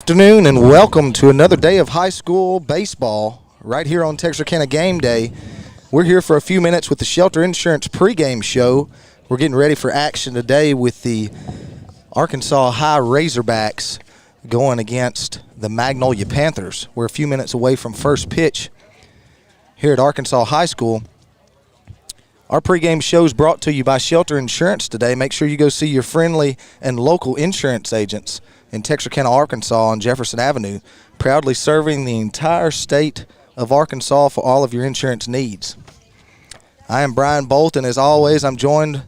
afternoon and welcome to another day of high school baseball right here on Texarkana Game Day. We're here for a few minutes with the Shelter Insurance pregame show. We're getting ready for action today with the Arkansas High Razorbacks going against the Magnolia Panthers. We're a few minutes away from first pitch here at Arkansas High School. Our pregame show is brought to you by Shelter Insurance today. Make sure you go see your friendly and local insurance agents in Texarkana, Arkansas on Jefferson Avenue, proudly serving the entire state of Arkansas for all of your insurance needs. I am Brian Bolt, and as always, I'm joined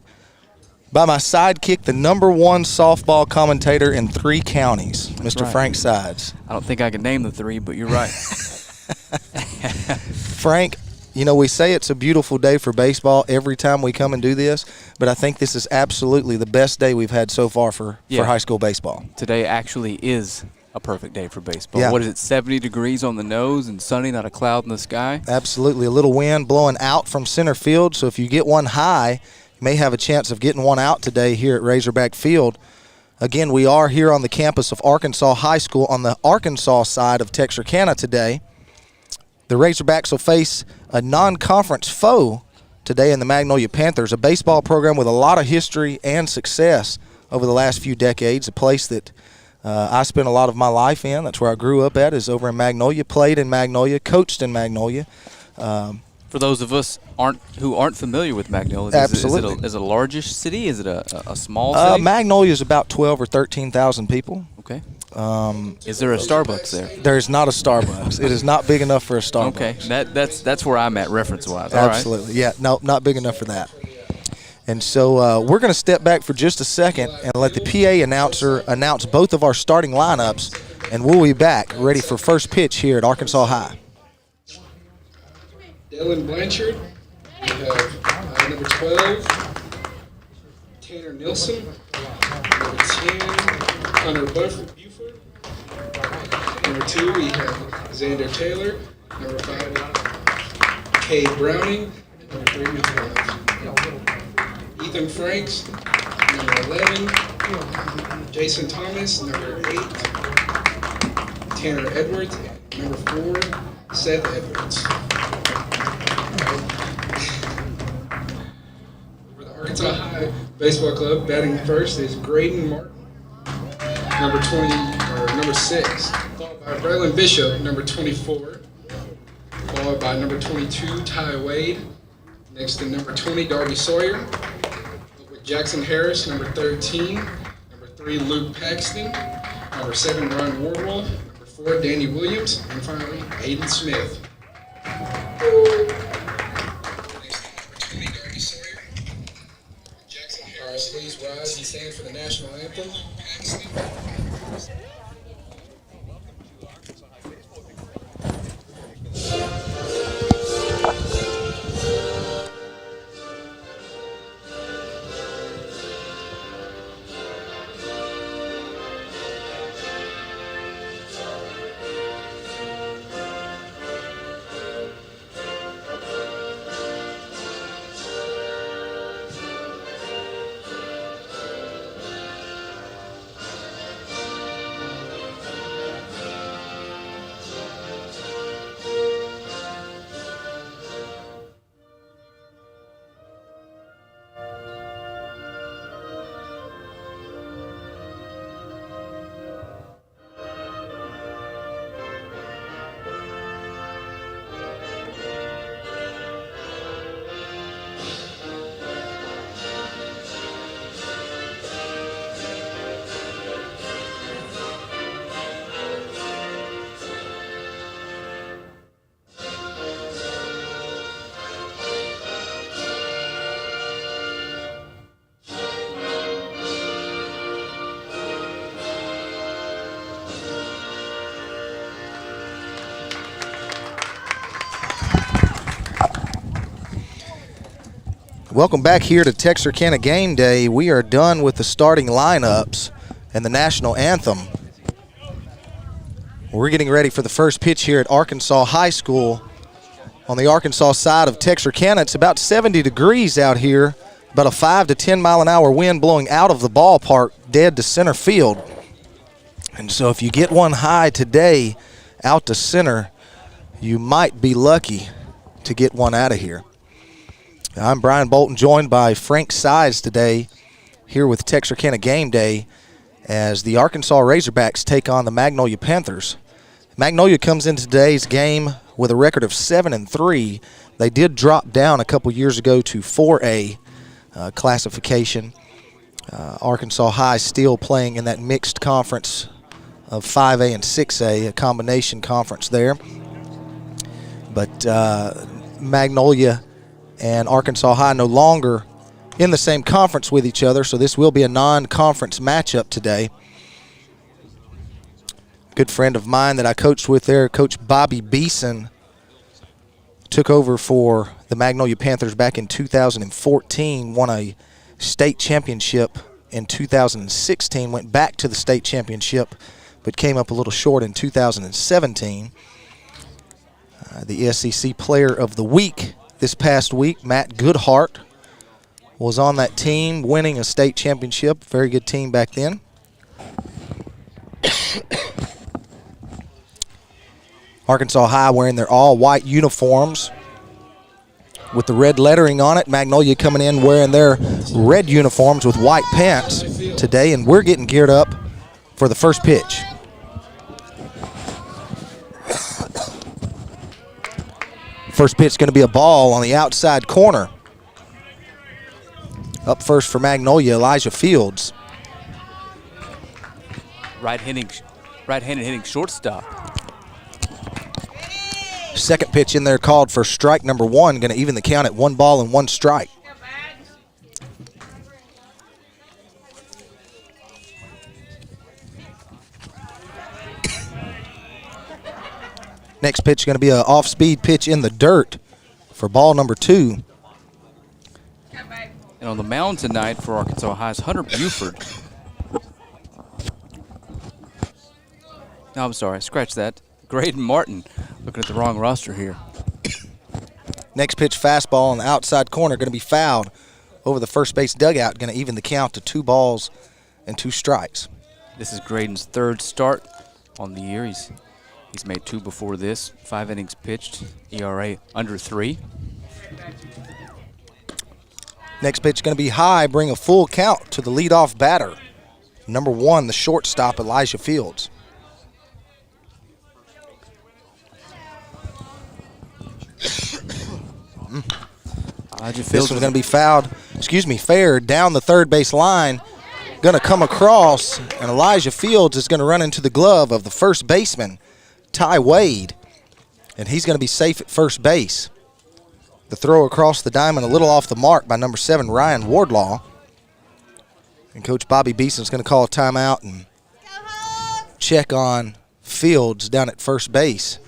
by my sidekick, the #1 softball commentator in 3 counties, Mr. Right. Frank Sides. I don't think I can name the 3, but you're right. Frank, you know, we say it's a beautiful day for baseball every time we come and do this, but I think this is absolutely the best day we've had so far for high school baseball. Today actually is a perfect day for baseball. Yeah. What is it, 70 degrees on the nose and sunny, not a cloud in the sky? Absolutely. A little wind blowing out from center field, so if you get one high, you may have a chance of getting one out today here at Razorback Field. Again, we are here on the campus of Arkansas High School on the Arkansas side of Texarkana today. The Razorbacks will face a non-conference foe today in the Magnolia Panthers, a baseball program with a lot of history and success over the last few decades, a place that I spent a lot of my life in. That's where I grew up at, is over in Magnolia, played in Magnolia, coached in Magnolia. For those of us who aren't familiar with Magnolia, Absolutely. Is it a largish city? Is it a small city? Magnolia is about 12 or 13,000 people. Okay. Is there a Starbucks there? There is not a Starbucks. It is not big enough for a Starbucks. Okay, that's where I'm at reference-wise. All Absolutely, yeah. No, not big enough for that. And so we're going to step back for just a second and let the PA announcer announce both of our starting lineups, and we'll be back ready for first pitch here at Arkansas High. Dylan Blanchard. We have number 12, Tanner Nilsson. Number 10, Hunter Buford. Number 2, we have Xander Taylor. Number 5, Kay Browning. Number 3, we have Ethan Franks. Number 11, Jason Thomas. Number 8, Tanner Edwards. Number 4, Seth Edwards. For the Arkansas High Baseball Club, batting first is Graydon Martin. Number 6. Followed by Braylon Bishop, number 24. Followed by number 22, Ty Wade. Next to number 20, Darby Sawyer. With Jackson Harris, number 13. Number 3, Luke Paxton. Number 7, Ron Wardwell. Number 4, Danny Williams. And finally, Aiden Smith. Next to number 20, Darby Sawyer. Jackson Harris. All right, please rise and stand for the national anthem. Paxton. Welcome back here to Texarkana Game Day. We are done with the starting lineups and the national anthem. We're getting ready for the first pitch here at Arkansas High School on the Arkansas side of Texarkana. It's about 70 degrees out here, about a 5 to 10 mile an hour wind blowing out of the ballpark dead to center field. And so if you get one high today out to center, you might be lucky to get one out of here. I'm Brian Bolton, joined by Frank Size today here with Texarkana Game Day as the Arkansas Razorbacks take on the Magnolia Panthers. Magnolia comes into today's game with a record of 7-3. They did drop down a couple years ago to 4A classification. Arkansas High still playing in that mixed conference of 5A and 6A, a combination conference there. But Magnolia and Arkansas High no longer in the same conference with each other, so this will be a non-conference matchup today. Good friend of mine that I coached with there, Coach Bobby Beeson, took over for the Magnolia Panthers back in 2014, won a state championship in 2016, went back to the state championship, but came up a little short in 2017. The SEC Player of the Week this past week, Matt Goodhart, was on that team, winning a state championship. Very good team back then. Arkansas High wearing their all-white uniforms with the red lettering on it. Magnolia coming in wearing their red uniforms with white pants today, and we're getting geared up for the first pitch. First pitch is going to be a ball on the outside corner. Up first for Magnolia, Elijah Fields. Right-handed hitting shortstop. Second pitch in there called for strike number one, going to even the count at 1 ball and 1 strike. Next pitch is going to be an off-speed pitch in the dirt for ball number 2. And on the mound tonight for Arkansas High is Hunter Buford. No, I'm sorry, scratch that. Graydon Martin, looking at the wrong roster here. Next pitch fastball on the outside corner, going to be fouled over the first base dugout, going to even the count to 2 balls and 2 strikes. This is Graydon's 3rd start on the year. He's made 2 before this. 5 innings pitched, ERA under 3. Next pitch going to be high, bring a full count to the leadoff batter. Number 1, the shortstop, Elijah Fields. This one's going to be fair down the third base line. Going to come across, and Elijah Fields is going to run into the glove of the first baseman, Ty Wade, and he's going to be safe at first base. The throw across the diamond a little off the mark by number 7, Ryan Wardlaw. And Coach Bobby Beeson's going to call a timeout and check on Fields down at first base.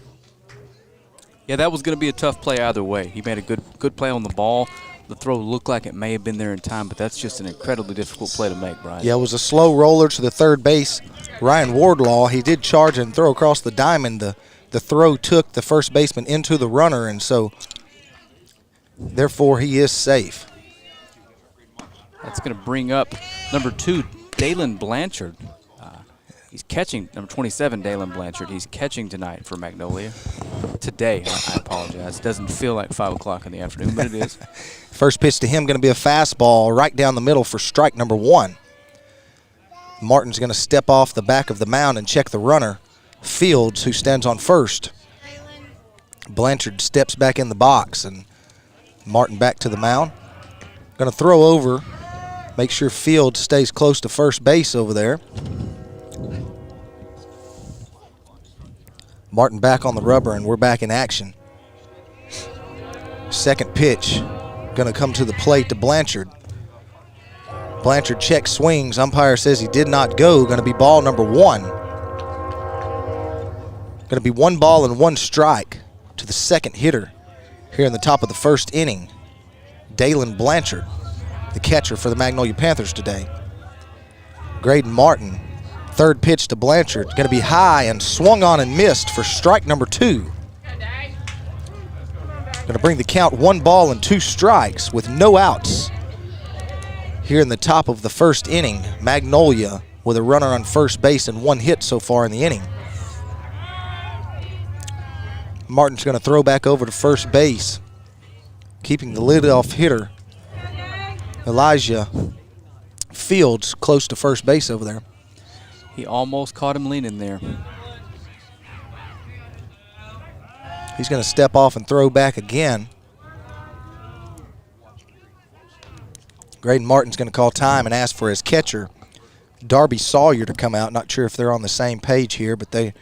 Yeah, that was going to be a tough play either way. He made a good play on the ball. The throw looked like it may have been there in time, but that's just an incredibly difficult play to make, Brian. Yeah, it was a slow roller to the third base. Ryan Wardlaw, he did charge and throw across the diamond. The throw took the first baseman into the runner, and so therefore he is safe. That's going to bring up number 2, Dalen Blanchard. He's catching, number 27, Dalen Blanchard. He's catching tonight for Magnolia. Today, I apologize. It doesn't feel like 5 o'clock in the afternoon, but it is. First pitch to him going to be a fastball right down the middle for strike number 1. Martin's going to step off the back of the mound and check the runner, Fields, who stands on first. Blanchard steps back in the box, and Martin back to the mound. Going to throw over, make sure Fields stays close to first base over there. Martin back on the rubber, and we're back in action. Second pitch going to come to the plate to Blanchard. Blanchard checks swings. Umpire says he did not go. Going to be ball number 1. Going to be 1 ball and 1 strike to the second hitter here in the top of the first inning, Dalen Blanchard, the catcher for the Magnolia Panthers today. Graydon Martin, third pitch to Blanchard, going to be high and swung on and missed for strike number 2. Going to bring the count 1 ball and 2 strikes with no outs here in the top of the first inning. Magnolia with a runner on first base and 1 hit so far in the inning. Martin's going to throw back over to first base, keeping the leadoff hitter, Elijah Fields, close to first base over there. He almost caught him leaning there. He's going to step off and throw back again. Graydon Martin's going to call time and ask for his catcher, Darby Sawyer, to come out. Not sure if they're on the same page here, but they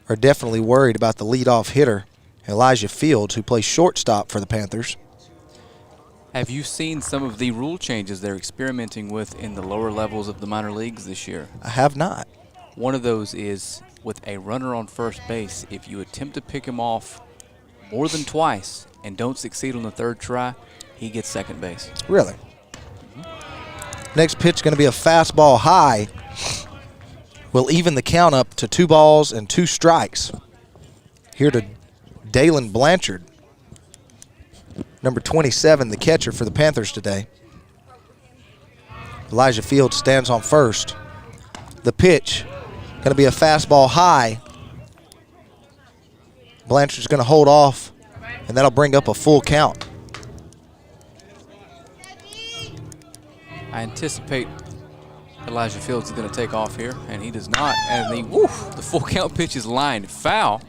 are definitely worried about the leadoff hitter, Elijah Fields, who plays shortstop for the Panthers. Have you seen some of the rule changes they're experimenting with in the lower levels of the minor leagues this year? I have not. One of those is with a runner on first base, if you attempt to pick him off more than twice and don't succeed on the third try, he gets second base. Really? Next pitch going to be a fastball high. Will even the count up to 2 balls and 2 strikes. Here to Dalen Blanchard, number 27, the catcher for the Panthers today. Elijah Fields stands on first. The pitch going to be a fastball high. Blanchard's going to hold off, and that'll bring up a full count. I anticipate Elijah Fields is going to take off here, and he does not. And the full count pitch is lined foul.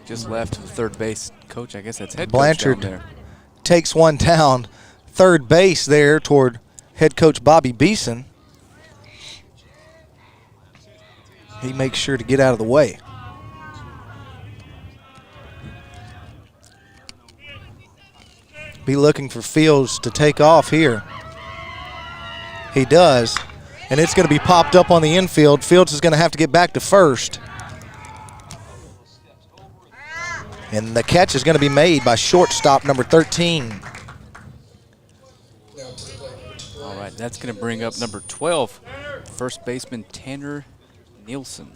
Just left third base coach. I guess that's head coach Blanchard down there. Takes one down, third base there toward head coach Bobby Beeson. He makes sure to get out of the way. Be looking for Fields to take off here. He does, and it's going to be popped up on the infield. Fields is going to have to get back to first. And the catch is going to be made by shortstop number 13. All right, that's going to bring up number 12, first baseman Tanner Nielsen.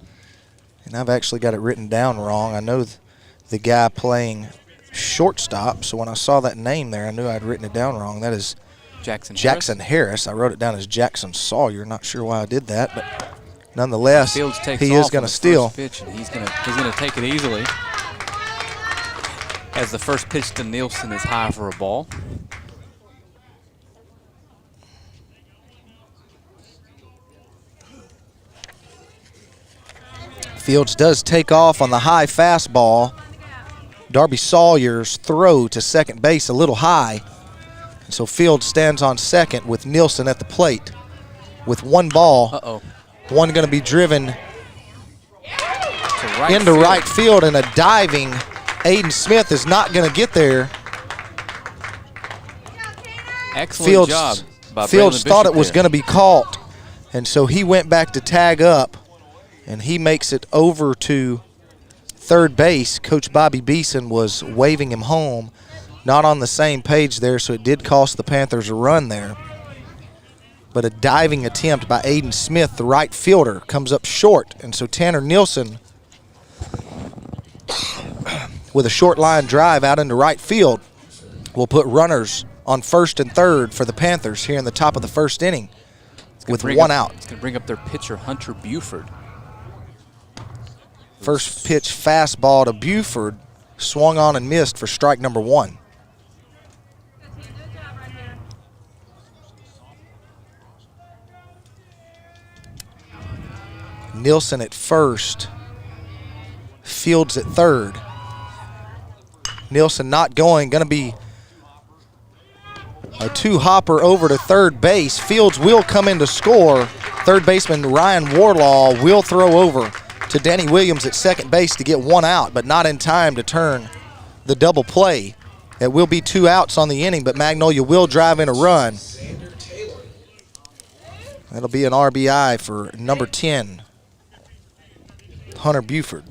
And I've actually got it written down wrong. I know the guy playing shortstop, so when I saw that name there, I knew I'd written it down wrong. That is Jackson Harris. I wrote it down as Jackson Sawyer. Not sure why I did that, but nonetheless, he is going to steal. Pitch, and he's going to take it easily. As the first pitch to Nielsen is high for a ball. Fields does take off on the high fastball. Darby Sawyer's throw to second base a little high. And so Fields stands on second with Nielsen at the plate. With 1 ball, one going to be driven into right field, and a diving Aiden Smith is not going to get there. Excellent job by Fields thought it was there. going to be caught, and so he went back to tag up, and he makes it over to third base. Coach Bobby Beeson was waving him home. Not on the same page there, so it did cost the Panthers a run there. But a diving attempt by Aiden Smith, the right fielder, comes up short, and so Tanner Nielsen with a short line drive out into right field will put runners on first and third for the Panthers here in the top of the first inning with 1 out. It's going to bring up their pitcher, Hunter Buford. First pitch fastball to Buford, swung on and missed for strike number 1. Nielsen at first, Fields at third. Nielsen not going to be a 2-hopper over to third base. Fields will come in to score. Third baseman Ryan Warlaw will throw over to Danny Williams at second base to get 1 out, but not in time to turn the double play. It will be 2 outs on the inning, but Magnolia will drive in a run. That'll be an RBI for number 10, Hunter Buford.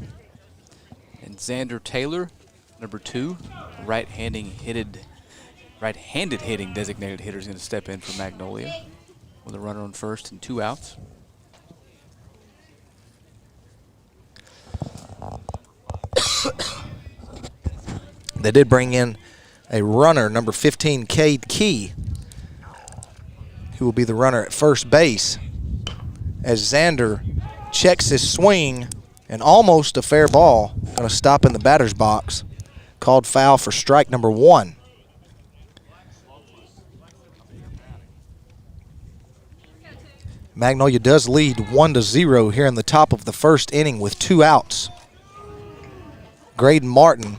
And Xander Taylor, number 2, right-handed hitting designated hitter, is going to step in for Magnolia with a runner on first and 2 outs. They did bring in a runner, number 15, Cade Key, who will be the runner at first base. as Xander checks his swing, and almost a fair ball. Going to stop in the batter's box. Called foul for strike number 1. Magnolia does lead 1-0 here in the top of the first inning with 2 outs. Graydon Martin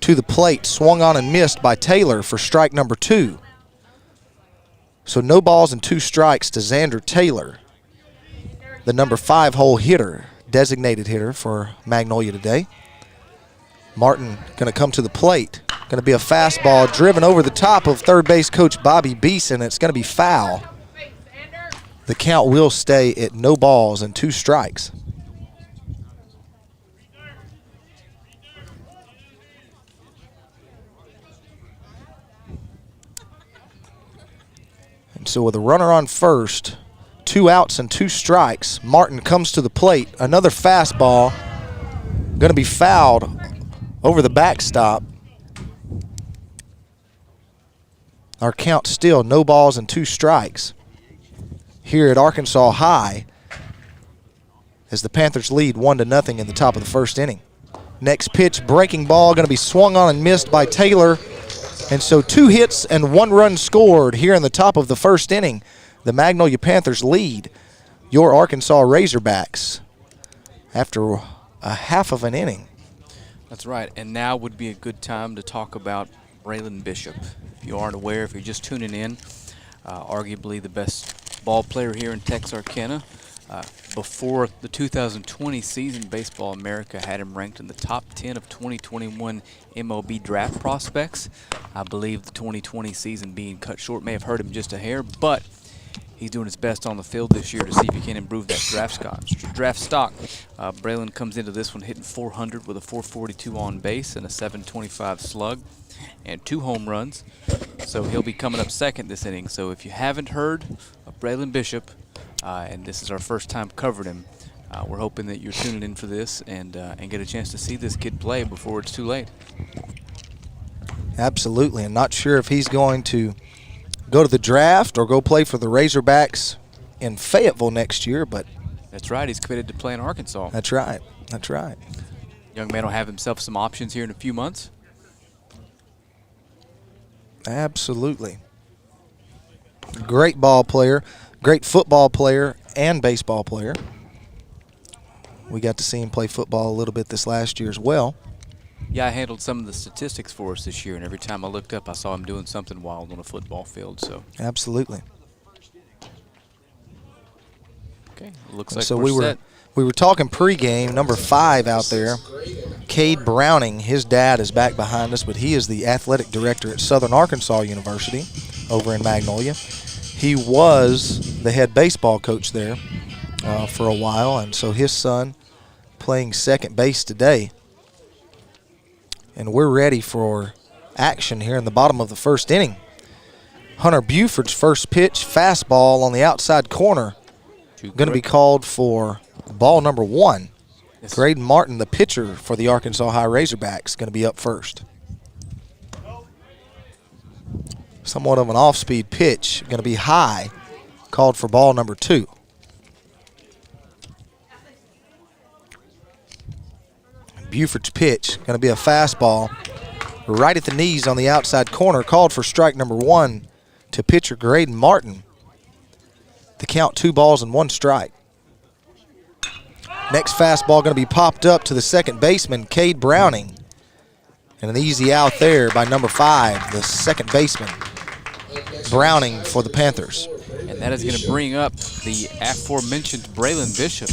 to the plate, swung on and missed by Taylor for strike number 2. So no balls and 2 strikes to Xander Taylor, the number 5 hole hitter, designated hitter for Magnolia today. Martin going to come to the plate. Going to be a fastball driven over the top of third base coach Bobby Beeson. It's going to be foul. The count will stay at no balls and 2 strikes. And so with a runner on first, 2 outs and 2 strikes, Martin comes to the plate. Another fastball, going to be fouled over the backstop. Our count still no balls and 2 strikes here at Arkansas High as the Panthers lead 1-0 in the top of the first inning. Next pitch, breaking ball, going to be swung on and missed by Taylor. And so 2 hits and 1 run scored here in the top of the first inning. The Magnolia Panthers lead your Arkansas Razorbacks after a half of an inning. That's right, and now would be a good time to talk about Braylon Bishop. If you aren't aware, if you're just tuning in, arguably the best ball player here in Texarkana. Before the 2020 season, Baseball America had him ranked in the top 10 of 2021 MLB draft prospects. I believe the 2020 season being cut short may have hurt him just a hair, but he's doing his best on the field this year to see if he can improve that draft stock. Braylon comes into this one hitting .400 with a .442 on base and a .725 slug and 2 home runs. So he'll be coming up second this inning. So if you haven't heard of Braylon Bishop, and this is our first time covering him, we're hoping that you're tuning in for this and get a chance to see this kid play before it's too late. Absolutely. I'm not sure if he's going to go to the draft or go play for the Razorbacks in Fayetteville next year, but that's right. He's committed to play in Arkansas. That's right. That's right. Young man will have himself some options here in a few months. Absolutely. Great ball player, great football player, and baseball player. We got to see him play football a little bit this last year as well. Yeah, I handled some of the statistics for us this year, and every time I looked up, I saw him doing something wild on a football field. So absolutely. Okay, looks like so we're set. We were talking pregame, number 5 out there, Cade Browning. His dad is back behind us, but he is the athletic director at Southern Arkansas University over in Magnolia. He was the head baseball coach there for a while, and so his son playing second base today. And we're ready for action here in the bottom of the first inning. Hunter Buford's first pitch, fastball on the outside corner, going to be called for ball number 1. Yes. Graydon Martin, the pitcher for the Arkansas High Razorbacks, going to be up first. Somewhat of an off-speed pitch, going to be high, called for ball number 2. Buford's pitch, going to be a fastball right at the knees on the outside corner, called for strike number 1 to pitcher Graydon Martin. The count 2 balls and 1 strike. Next fastball going to be popped up to the second baseman, Cade Browning. And an easy out there by number 5, the second baseman, Browning for the Panthers. And that is going to bring up the aforementioned Braylon Bishop,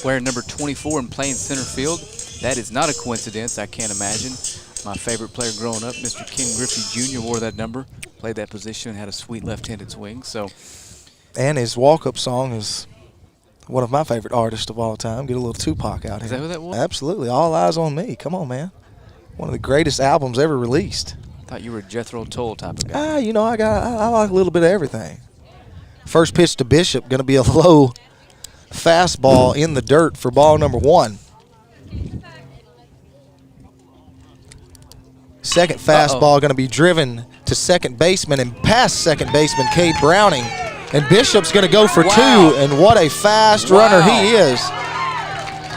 wearing number 24 and playing center field. That is not a coincidence, I can't imagine. My favorite player growing up, Mr. Ken Griffey Jr., wore that number, played that position, and had a sweet left-handed swing. So, and his walk-up song is one of my favorite artists of all time. Get a little Tupac out here. Is that who that was? Absolutely. All Eyes on Me. Come on, man. One of the greatest albums ever released. I thought you were a Jethro Tull type of guy. You know, I like a little bit of everything. First pitch to Bishop, going to be a low fastball in the dirt for ball number 1. Second fastball going to be driven to second baseman and past second baseman Cade Browning. And Bishop's going to go for 2, and what a fast runner he is.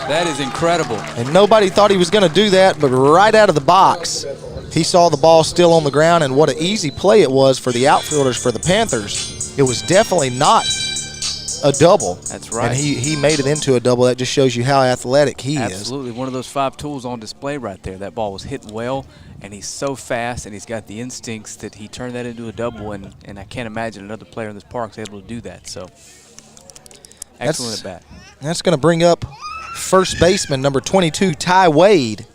That is incredible. And nobody thought he was going to do that, but right out of the box, he saw the ball still on the ground, and what an easy play it was for the outfielders for the Panthers. It was definitely not a double. That's right. And he made it into a double. That just shows you how athletic he is. Absolutely. One of those 5 tools on display right there. That ball was hit well, and he's so fast, and he's got the instincts that he turned that into a double, and I can't imagine another player in this park is able to do that. So, excellent at bat. That's going to bring up first baseman number 22, Ty Wade,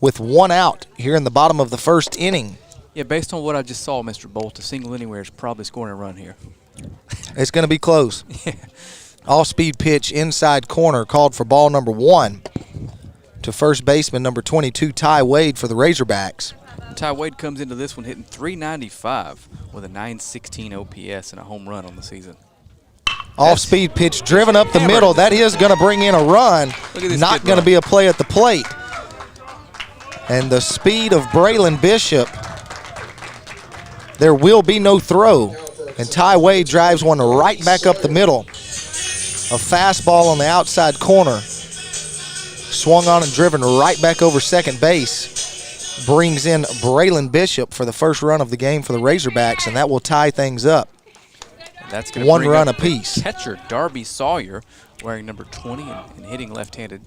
with 1 out here in the bottom of the first inning. Yeah, based on what I just saw, Mr. Bolt, a single anywhere is probably scoring a run here. It's going to be close. Yeah. Off-speed pitch inside corner called for ball number 1 to first baseman number 22, Ty Wade for the Razorbacks. Ty Wade comes into this one hitting .395 with a .916 OPS and a home run on the season. Off-speed pitch driven up the middle. That is going to bring in a run. Not going to be a play at the plate. And the speed of Braylon Bishop, there will be no throw. And Ty Wade drives one right back up the middle. A fastball on the outside corner. Swung on and driven right back over second base. Brings in Braylon Bishop for the first run of the game for the Razorbacks, and that will tie things up. That's going to 1 run apiece. Catcher Darby Sawyer wearing number 20 and hitting left-handed.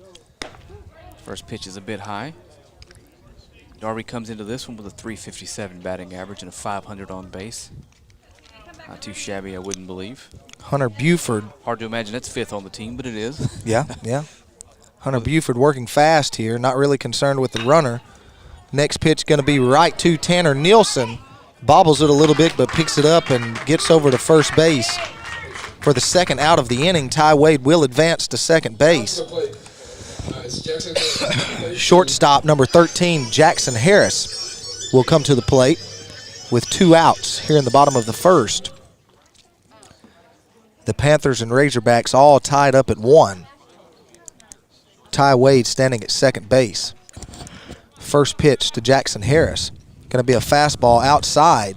First pitch is a bit high. Darby comes into this one with a .357 batting average and a .500 on base. Not too shabby, I wouldn't believe. Hunter Buford. Hard to imagine that's 5th on the team, but it is. Yeah. Hunter Buford working fast here, not really concerned with the runner. Next pitch going to be right to Tanner Nielsen. Bobbles it a little bit, but picks it up and gets over to first base. For the second out of the inning, Ty Wade will advance to second base. Shortstop number 13, Jackson Harris, will come to the plate with 2 outs here in the bottom of the first. The Panthers and Razorbacks all tied up at 1. Ty Wade standing at second base. First pitch to Jackson Harris. Going to be a fastball outside.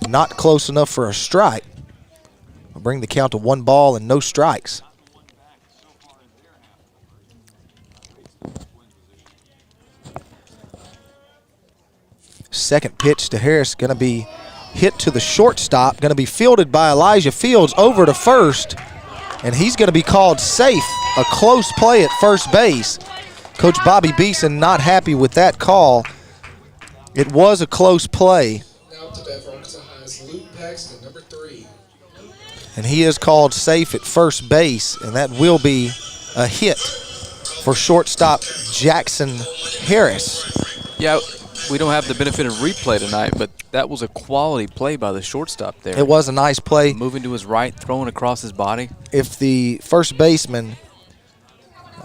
Not close enough for a strike. We'll bring the count to 1 ball and no strikes. Second pitch to Harris going to be hit to the shortstop. Going to be fielded by Elijah Fields over to first. And he's going to be called safe. A close play at first base. Coach Bobby Beeson not happy with that call. It was a close play. Now to bat for Arkansas High's Luke Paxton, number 3. And he is called safe at first base, and that will be a hit for shortstop Jackson Harris. Yeah, we don't have the benefit of replay tonight, but that was a quality play by the shortstop there. It was a nice play. Moving to his right, throwing across his body. If the first baseman,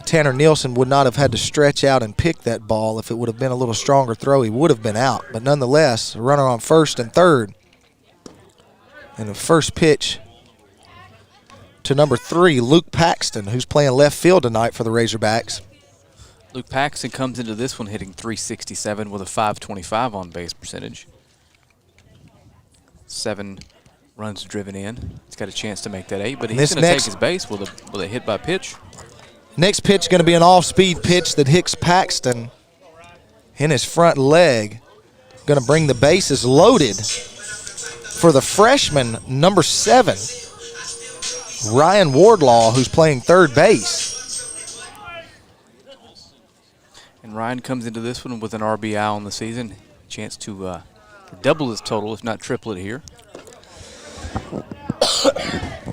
Tanner Nielsen, would not have had to stretch out and pick that ball, if it would have been a little stronger throw, he would have been out. But nonetheless, a runner on first and third. And the first pitch to number 3, Luke Paxton, who's playing left field tonight for the Razorbacks. Luke Paxton comes into this one hitting .367 with a .525 on base percentage. 7 runs driven in. He's got a chance to make that 8, but he's going to take his base with a hit by pitch. Next pitch going to be an off-speed pitch that hits Paxton in his front leg. Going to bring the bases loaded for the freshman, number 7, Ryan Wardlaw, who's playing third base. And Ryan comes into this one with an RBI on the season. Chance to double his total, if not triple it here.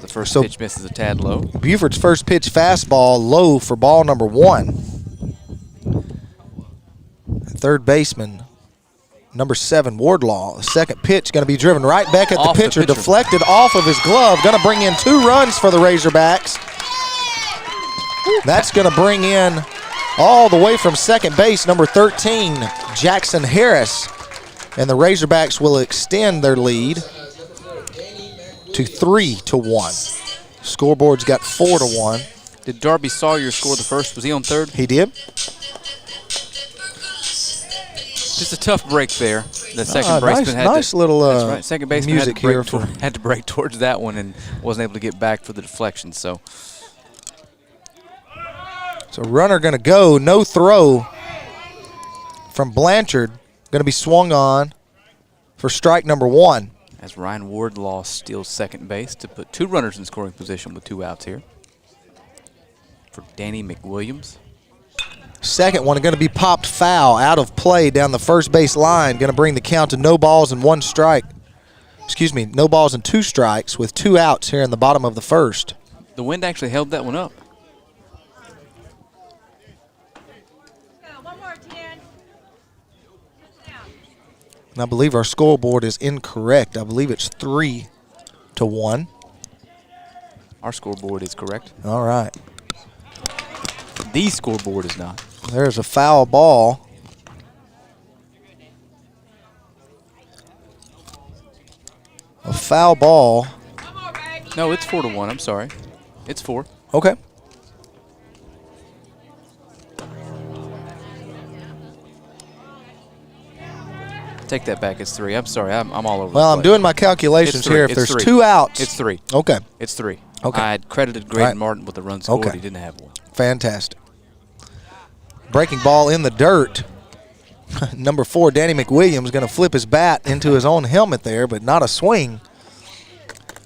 The first pitch misses a tad low. Buford's first pitch fastball low for ball number 1. Third baseman, number 7, Wardlaw. The second pitch going to be driven right back at the pitcher, deflected off of his glove. Going to bring in 2 runs for the Razorbacks. That's going to bring in all the way from second base, number 13, Jackson Harris. And the Razorbacks will extend their lead to 3-1. Scoreboard's got 4-1. Did Darby Sawyer score the first? Was he on third? He did. Just a tough break there. The second baseman had nice little that's right. Second baseman music had to break towards that one and wasn't able to get back for the deflection. So runner going to go, no throw from Blanchard. Going to be swung on for strike number 1. As Ryan Wardlaw steals second base to put 2 runners in scoring position with 2 outs here for Danny McWilliams. Second one going to be popped foul out of play down the first base line. Going to bring the count to no balls and 1 strike. Excuse me, no balls and 2 strikes with 2 outs here in the bottom of the first. The wind actually held that one up. And I believe our scoreboard is incorrect. I believe it's 3-1. Our scoreboard is correct. All right. The scoreboard is not. There's a foul ball. A foul ball. No, it's 4-1. I'm sorry. It's 4. Okay. Take that back. It's 3. I'm sorry. I'm all over. Well, the I'm place. doing my calculations here. If there's 2 outs. It's 3. Okay. It's 3. Okay. I had credited Graydon Right. Martin with the run scored. Okay. He didn't have one. Fantastic. Breaking ball in the dirt. Number 4, Danny McWilliams, going to flip his bat into his own helmet there, but not a swing.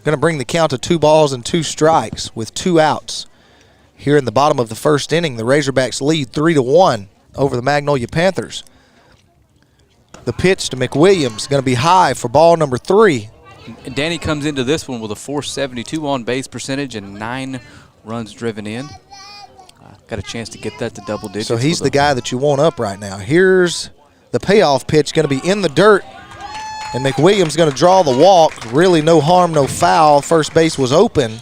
Going to bring the count to 2 balls and 2 strikes with 2 outs. Here in the bottom of the first inning, the Razorbacks lead 3-1 over the Magnolia Panthers. The pitch to McWilliams going to be high for ball number 3. And Danny comes into this one with a .472 on-base percentage and 9 runs driven in. Got a chance to get that to double digits. So he's the guy that you want up right now. Here's the payoff pitch going to be in the dirt. And McWilliams going to draw the walk. Really no harm, no foul. First base was open.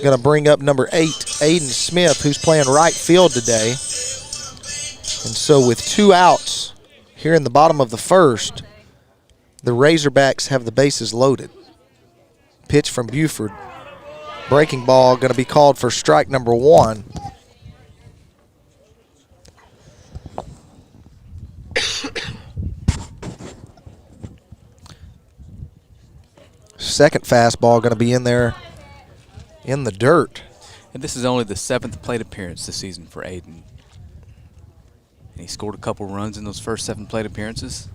Going to bring up number 8, Aiden Smith, who's playing right field today. And so with 2 outs here in the bottom of the first, the Razorbacks have the bases loaded. Pitch from Buford. Breaking ball going to be called for strike number 1. Second fastball going to be in there in the dirt. And this is only the 7th plate appearance this season for Aiden. And he scored a couple runs in those first 7 plate appearances.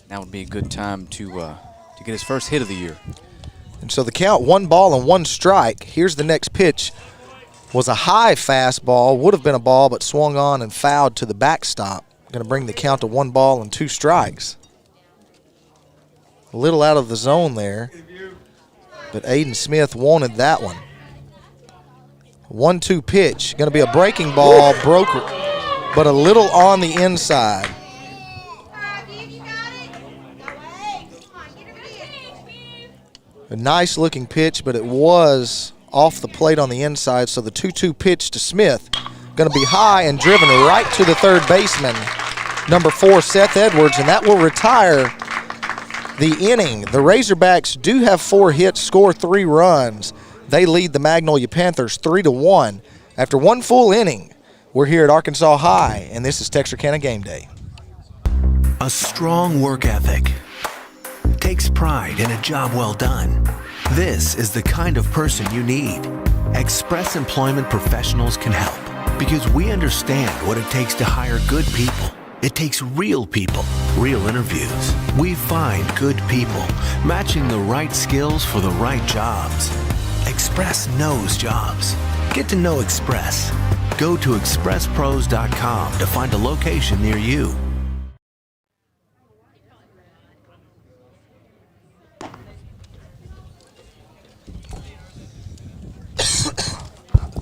Now would be a good time to get his first hit of the year. And so the count, 1 ball and 1 strike. Here's the next pitch. Was a high fastball, would have been a ball, but swung on and fouled to the backstop. Going to bring the count to 1 ball and 2 strikes. A little out of the zone there, but Aiden Smith wanted that one. 1-2 pitch. Going to be a breaking ball, broke, but a little on the inside. A nice looking pitch, but it was off the plate on the inside. So the 2-2 pitch to Smith, going to be high and driven right to the third baseman, number 4, Seth Edwards, and that will retire the inning. The Razorbacks do have 4 hits, score 3 runs. They lead the Magnolia Panthers 3-1. After 1 full inning, we're here at Arkansas High, and this is Texarkana Game Day. A strong work ethic. Takes pride in a job well done. This is the kind of person you need. Express Employment Professionals can help because we understand what it takes to hire good people. It takes real people, real interviews. We find good people, matching the right skills for the right jobs. Express knows jobs. Get to know Express. Go to expresspros.com to find a location near you.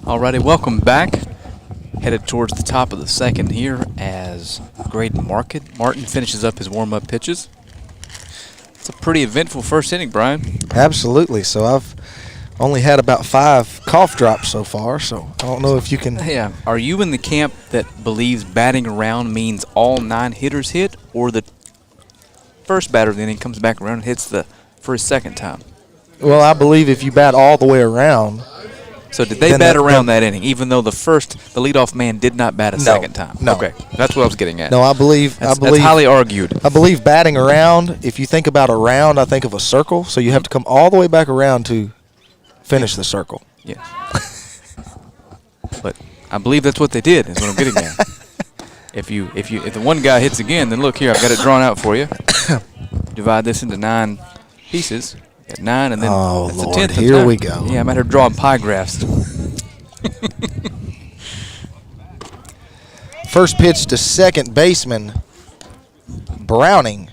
Alrighty, welcome back. Headed towards the top of the second here as Graydon Martin finishes up his warm-up pitches. It's a pretty eventful first inning, Brian. Absolutely. So I've only had about 5 cough drops so far, so I don't know if you can. Yeah. Are you in the camp that believes batting around means all 9 hitters hit, or the first batter of the inning comes back around and hits for his second time? Well, I believe if you bat all the way around, So did they bat around that inning, even though the leadoff man did not bat a second time? No. Okay, that's what I was getting at. No, I believe that's highly argued. I believe batting around. If you think about a round, I think of a circle. So you have to come all the way back around to finish the circle. Yeah. But I believe that's what they did. Is what I'm getting at. If the one guy hits again, then look here, I've got it drawn out for you. Divide this into 9 pieces. Got 9, and then that's Lord, the 10th. Here we go. Yeah, I'm out here drawing pie graphs. First pitch to second baseman Browning.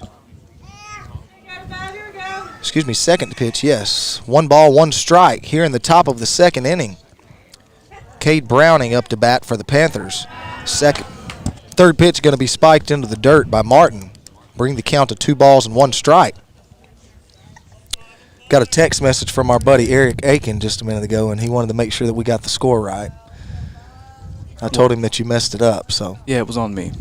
Excuse me, second pitch, yes. 1 ball, 1 strike here in the top of the second inning. Cade Browning up to bat for the Panthers. Third pitch going to be spiked into the dirt by Martin. Bring the count to 2 balls and 1 strike. Got a text message from our buddy Eric Aiken just a minute ago, and he wanted to make sure that we got the score right. I told him that you messed it up, so. Yeah, it was on me.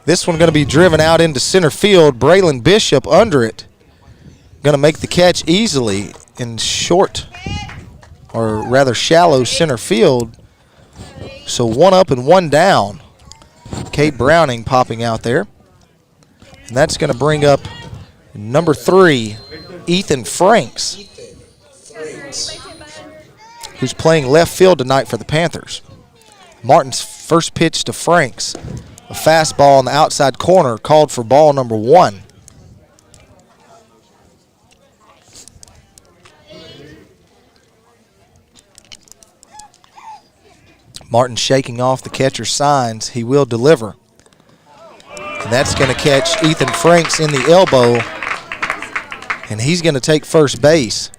This one going to be driven out into center field. Braylon Bishop under it. Going to make the catch easily in short, or rather shallow center field. So 1 up and 1 down. Cade Browning popping out there. And that's going to bring up number 3, Ethan Franks, who's playing left field tonight for the Panthers. Martin's first pitch to Franks, a fastball on the outside corner, called for ball number 1. Martin shaking off the catcher's signs. He will deliver. And that's going to catch Ethan Franks in the elbow. And he's going to take first base.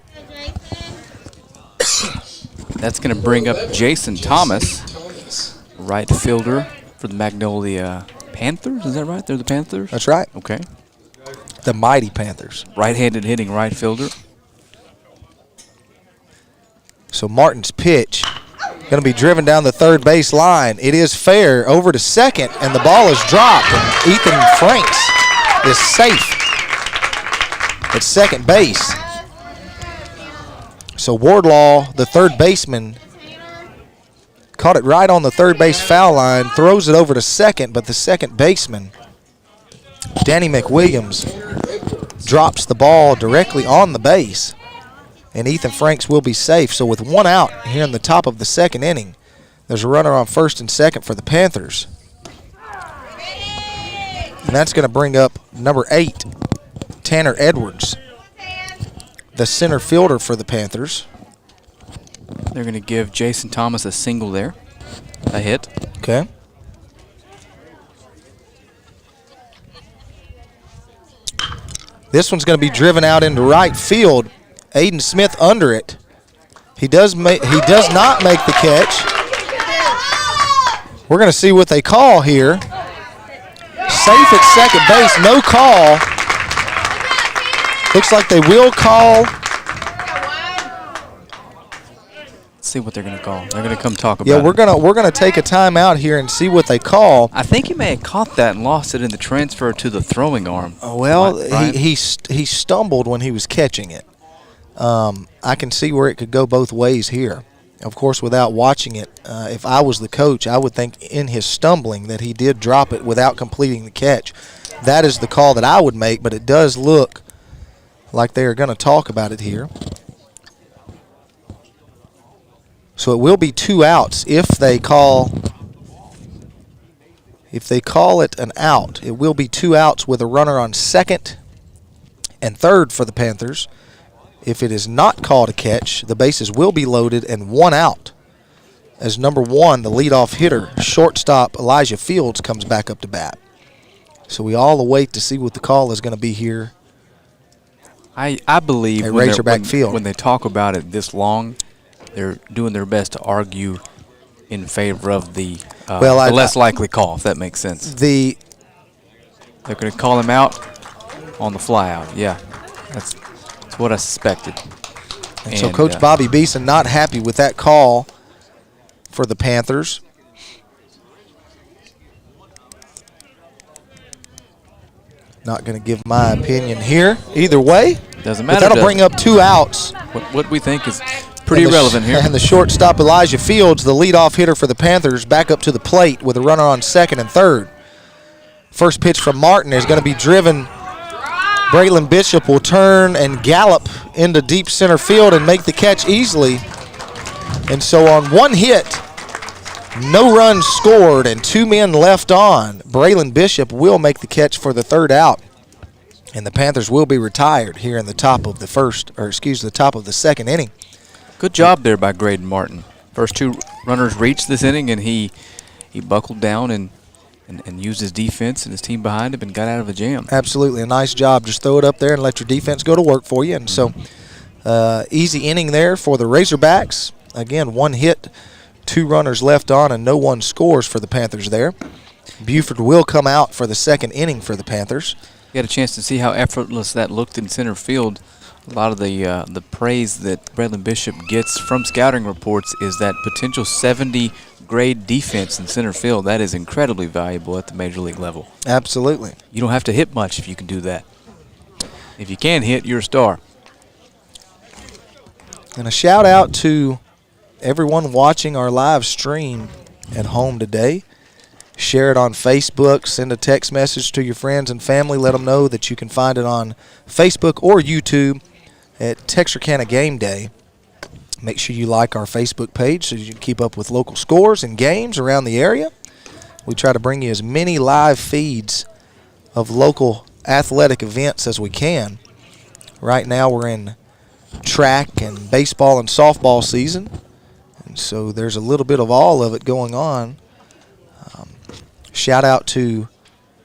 That's going to bring up Jason Thomas, right fielder for the Magnolia Panthers. Is that right? They're the Panthers? That's right. Okay. The mighty Panthers. Right-handed hitting right fielder. So Martin's pitch going to be driven down the third base line. It is fair over to second, and the ball is dropped. And Ethan Franks is safe at second base. So Wardlaw, the third baseman, caught it right on the third base foul line, throws it over to second, but the second baseman, Danny McWilliams, drops the ball directly on the base. And Ethan Franks will be safe. So with 1 out here in the top of the second inning, there's a runner on first and second for the Panthers. And that's going to bring up number 8, Tanner Edwards, the center fielder for the Panthers. They're going to give Jason Thomas a single there, a hit. Okay. This one's going to be driven out into right field. Aiden Smith under it. He does not make the catch. We're going to see what they call here. Safe at second base, no call. Looks like they will call. Let's see what they're going to call. They're going to come talk about Yeah, it. we're gonna take a timeout here and see what they call. I think he may have caught that and lost it in the transfer to the throwing arm. Well, Right? he stumbled when he was catching it. I can see where it could go both ways here. Of course, without watching it, if I was the coach, I would think in his stumbling that he did drop it without completing the catch. That is the call that I would make, but it does look like they are going to talk about it here. So it will be 2 outs if they call it an out. It will be 2 outs with a runner on second and third for the Panthers. If it is not called a catch, the bases will be loaded and 1 out as number 1, the leadoff hitter, shortstop Elijah Fields, comes back up to bat. So we all await to see what the call is going to be here. I believe at Razorback Field. When they talk about it this long, they're doing their best to argue in favor of the less likely call, if that makes sense. They're going to call him out on the fly out. Yeah, that's what I suspected. And so Coach Bobby Beeson not happy with that call for the Panthers. Not going to give my opinion here either way. Doesn't matter. But that'll bring up 2 outs. What we think is pretty irrelevant here. And the shortstop, Elijah Fields, the leadoff hitter for the Panthers, back up to the plate with a runner on second and third. First pitch from Martin is going to be driven. Braylon Bishop will turn and gallop into deep center field and make the catch easily. And so on one hit, no runs scored and 2 men left on, Braylon Bishop will make the catch for the third out. And the Panthers will be retired here in the top of the top of the second inning. Good job there by Graydon Martin. First 2 runners reached this inning, and he buckled down and used his defense and his team behind him and got out of a jam. Absolutely, a nice job. Just throw it up there and let your defense go to work for you. And so easy inning there for the Razorbacks. Again, 1 hit, 2 runners left on, and no one scores for the Panthers there. Buford will come out for the second inning for the Panthers. You had a chance to see how effortless that looked in center field. A lot of the praise that Braylon Bishop gets from scouting reports is that potential 70-grade defense in center field. That is incredibly valuable at the major league level. Absolutely. You don't have to hit much if you can do that. If you can hit, you're a star. And a shout out to everyone watching our live stream at home today. Share it on Facebook. Send a text message to your friends and family. Let them know that you can find it on Facebook or YouTube at Texarkana Game Day. Make sure you like our Facebook page so you can keep up with local scores and games around the area. We try to bring you as many live feeds of local athletic events as we can. Right now we're in track and baseball and softball season, and so there's a little bit of all of it going on. Shout out to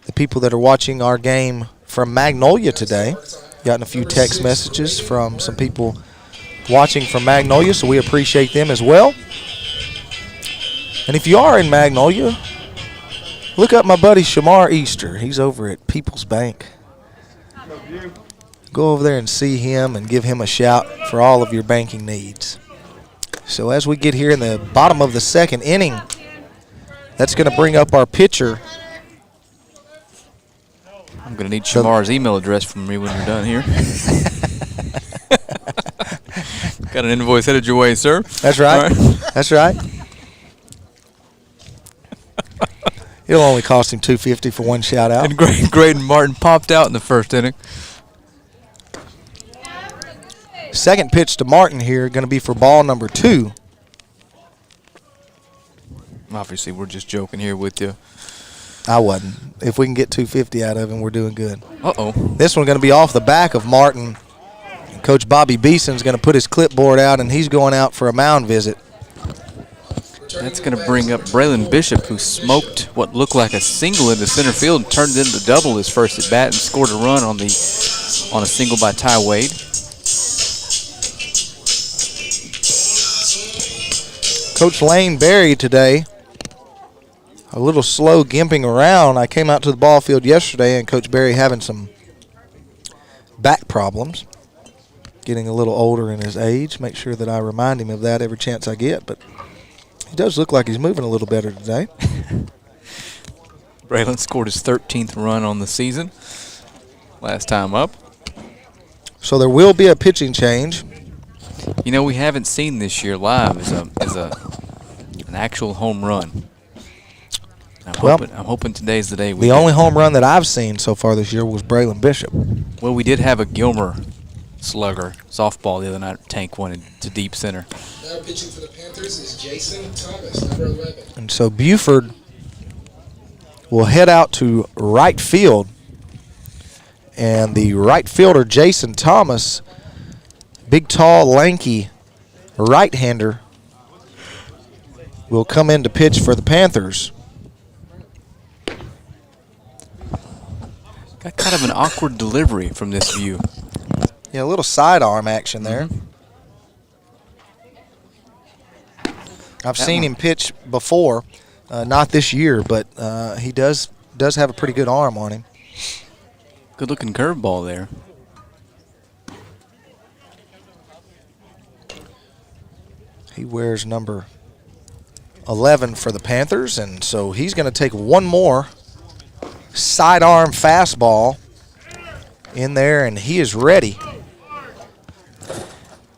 the people that are watching our game from Magnolia today. Gotten a few text messages from some people watching from Magnolia, so we appreciate them as well. And if you are in Magnolia, look up my buddy Shamar Easter. He's over at People's Bank. Go over there and see him and give him a shout for all of your banking needs. So as we get here in the bottom of the second inning, that's going to bring up our pitcher. I'm going to need Shamar's email address from me when you're done here. Got an invoice headed your way, sir. That's right. That's right. It'll only cost him $250 for one shout out. And Graydon Martin popped out in the first inning. Second pitch to Martin here, going to be for ball number 2. Obviously, we're just joking here with you. I wasn't. If we can get $250 out of him, we're doing good. Uh-oh. This one's going to be off the back of Martin. Coach Bobby Beeson's going to put his clipboard out, and he's going out for a mound visit. That's going to bring up Braylon Bishop, who smoked what looked like a single into center field and turned it into double his first at bat and scored a run on a single by Ty Wade. Coach Lane Berry today, a little slow gimping around. I came out to the ball field yesterday, and Coach Berry having some back problems, getting a little older in his age. Make sure that I remind him of that every chance I get, but he does look like he's moving a little better today. Braylon scored his 13th run on the season last time up. So there will be a pitching change. You know, we haven't seen this year live as an actual home run. I'm hoping today's the day. The only home run that I've seen so far this year was Braylon Bishop. Well, we did have a Gilmer slugger softball the other night, tank one to deep center. Now pitching for the Panthers is Jason Thomas, number 11. And so Buford will head out to right field. And the right fielder, Jason Thomas, big, tall, lanky right-hander, will come in to pitch for the Panthers. Got kind of an awkward delivery from this view. Yeah, a little sidearm action there. I've seen him pitch before, not this year, but he does have a pretty good arm on him. Good-looking curveball there. He wears number 11 for the Panthers, and so he's going to take one more sidearm fastball in there, and he is ready.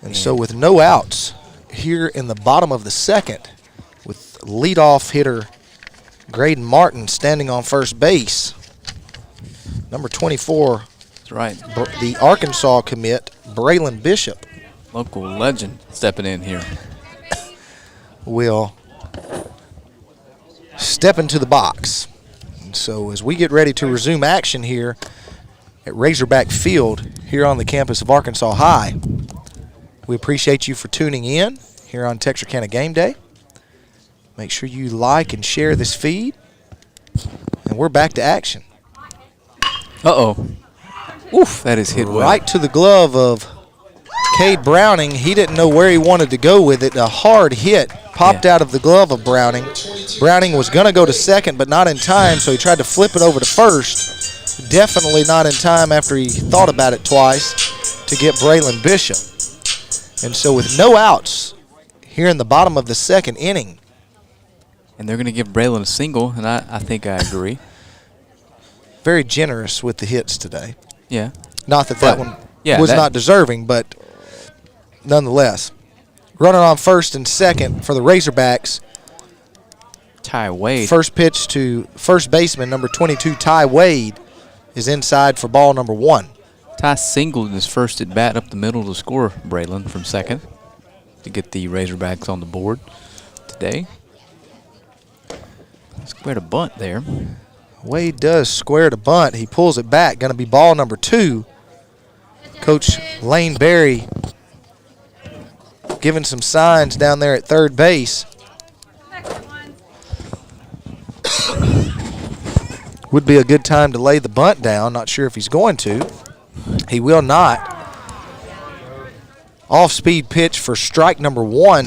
And so with no outs, here in the bottom of the second with leadoff hitter Graydon Martin standing on first base. Number 24, That's right. the Arkansas commit, Braylon Bishop, Local legend stepping in here. will step into the box. And so as we get ready to resume action here at Razorback Field here on the campus of Arkansas High, we appreciate you for tuning in here on Texarkana Game Day. Make sure you like and share this feed. And we're back to action. Uh-oh. Oof, that is hit well. Right to the glove of Cade Browning. He didn't know where he wanted to go with it. A hard hit popped out of the glove of Browning. Browning was going to go to second, but not in time, so he tried to flip it over to first. Definitely not in time after he thought about it twice to get Braylon Bishop. And so with no outs here in the bottom of the second inning. And they're going to give Braylon a single, and I think I agree. Very generous with the hits today. Yeah. Not that that one yeah, was not deserving, but nonetheless. Running on first and second for the Razorbacks. Ty Wade. First pitch to first baseman, number 22, Ty Wade, is inside for ball number 1. Ty singled in his first at bat up the middle to score Braylon from second to get the Razorbacks on the board today. Squared a bunt there. Wade does square to bunt. He pulls it back. Going to be ball number 2. Coach Lane Berry giving some signs down there at third base. Would be a good time to lay the bunt down. Not sure if he's going to. He will not. Off-speed pitch for strike number 1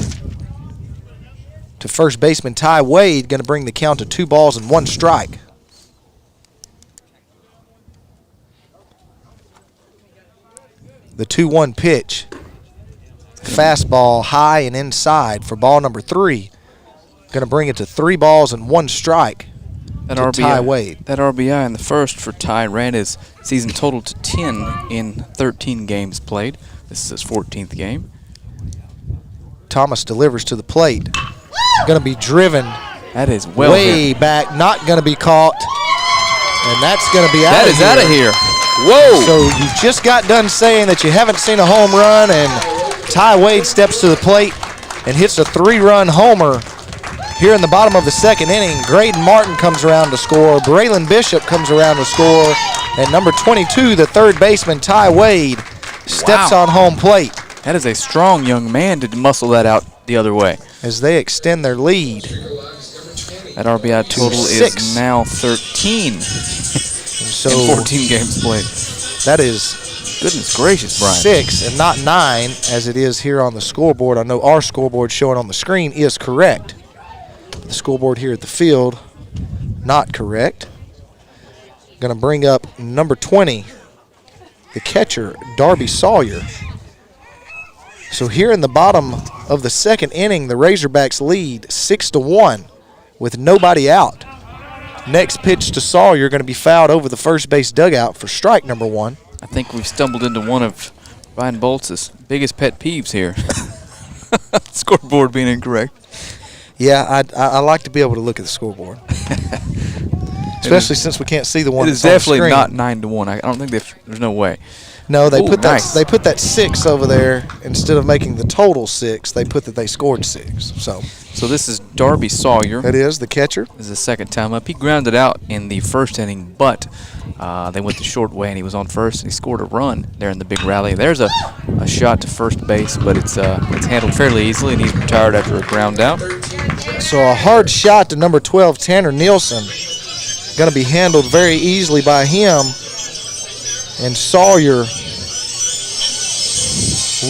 to first baseman Ty Wade. Going to bring the count to 2 balls and 1 strike. The 2-1 pitch. Fastball high and inside for ball number 3. Going to bring it to 3 balls and 1 strike that to RBI, Ty Wade. That RBI in the first for Ty ran his season total to 10 in 13 games played. This is his 14th game. Thomas delivers to the plate. Going to be driven That is well way hit. back. Not going to be caught. And that's going to be out That of is here. out of here. Whoa. So you just got done saying that you haven't seen a home run, and Ty Wade steps to the plate and hits a 3-run homer here in the bottom of the second inning. Graydon Martin comes around to score. Braylon Bishop comes around to score. And number 22, the third baseman, Ty Wade, steps on home plate. That is a strong young man to muscle that out the other way. As they extend their lead. That RBI total 6. is now 13 So in 14 games played. that is Goodness gracious, Brian. 6 and not 9 as it is here on the scoreboard. I know our scoreboard showing on the screen is correct. The scoreboard here at the field, not correct. Going to bring up number 20, the catcher, Darby Sawyer. So here in the bottom of the second inning, the Razorbacks lead 6-1 with nobody out. Next pitch to Sawyer going to be fouled over the first base dugout for strike number 1. I think we've stumbled into one of Ryan Boltz's biggest pet peeves here. Scoreboard being incorrect. Yeah, I like to be able to look at the scoreboard. Especially since we can't see the one It that's is on the definitely screen. not 9-1. I don't think there's no way. No, they Ooh, put nice. that. They put that 6 over there instead of making the total 6. They put that they scored 6. So this is Darby Sawyer. That is the catcher. This is the second time up. He grounded out in the first inning, but they went the short way, and he was on first, and he scored a run there in the big rally. There's a shot to first base, but it's handled fairly easily, and he's retired after a ground out. So a hard shot to number 12, Tanner Nielsen. Going to be handled very easily by him. And Sawyer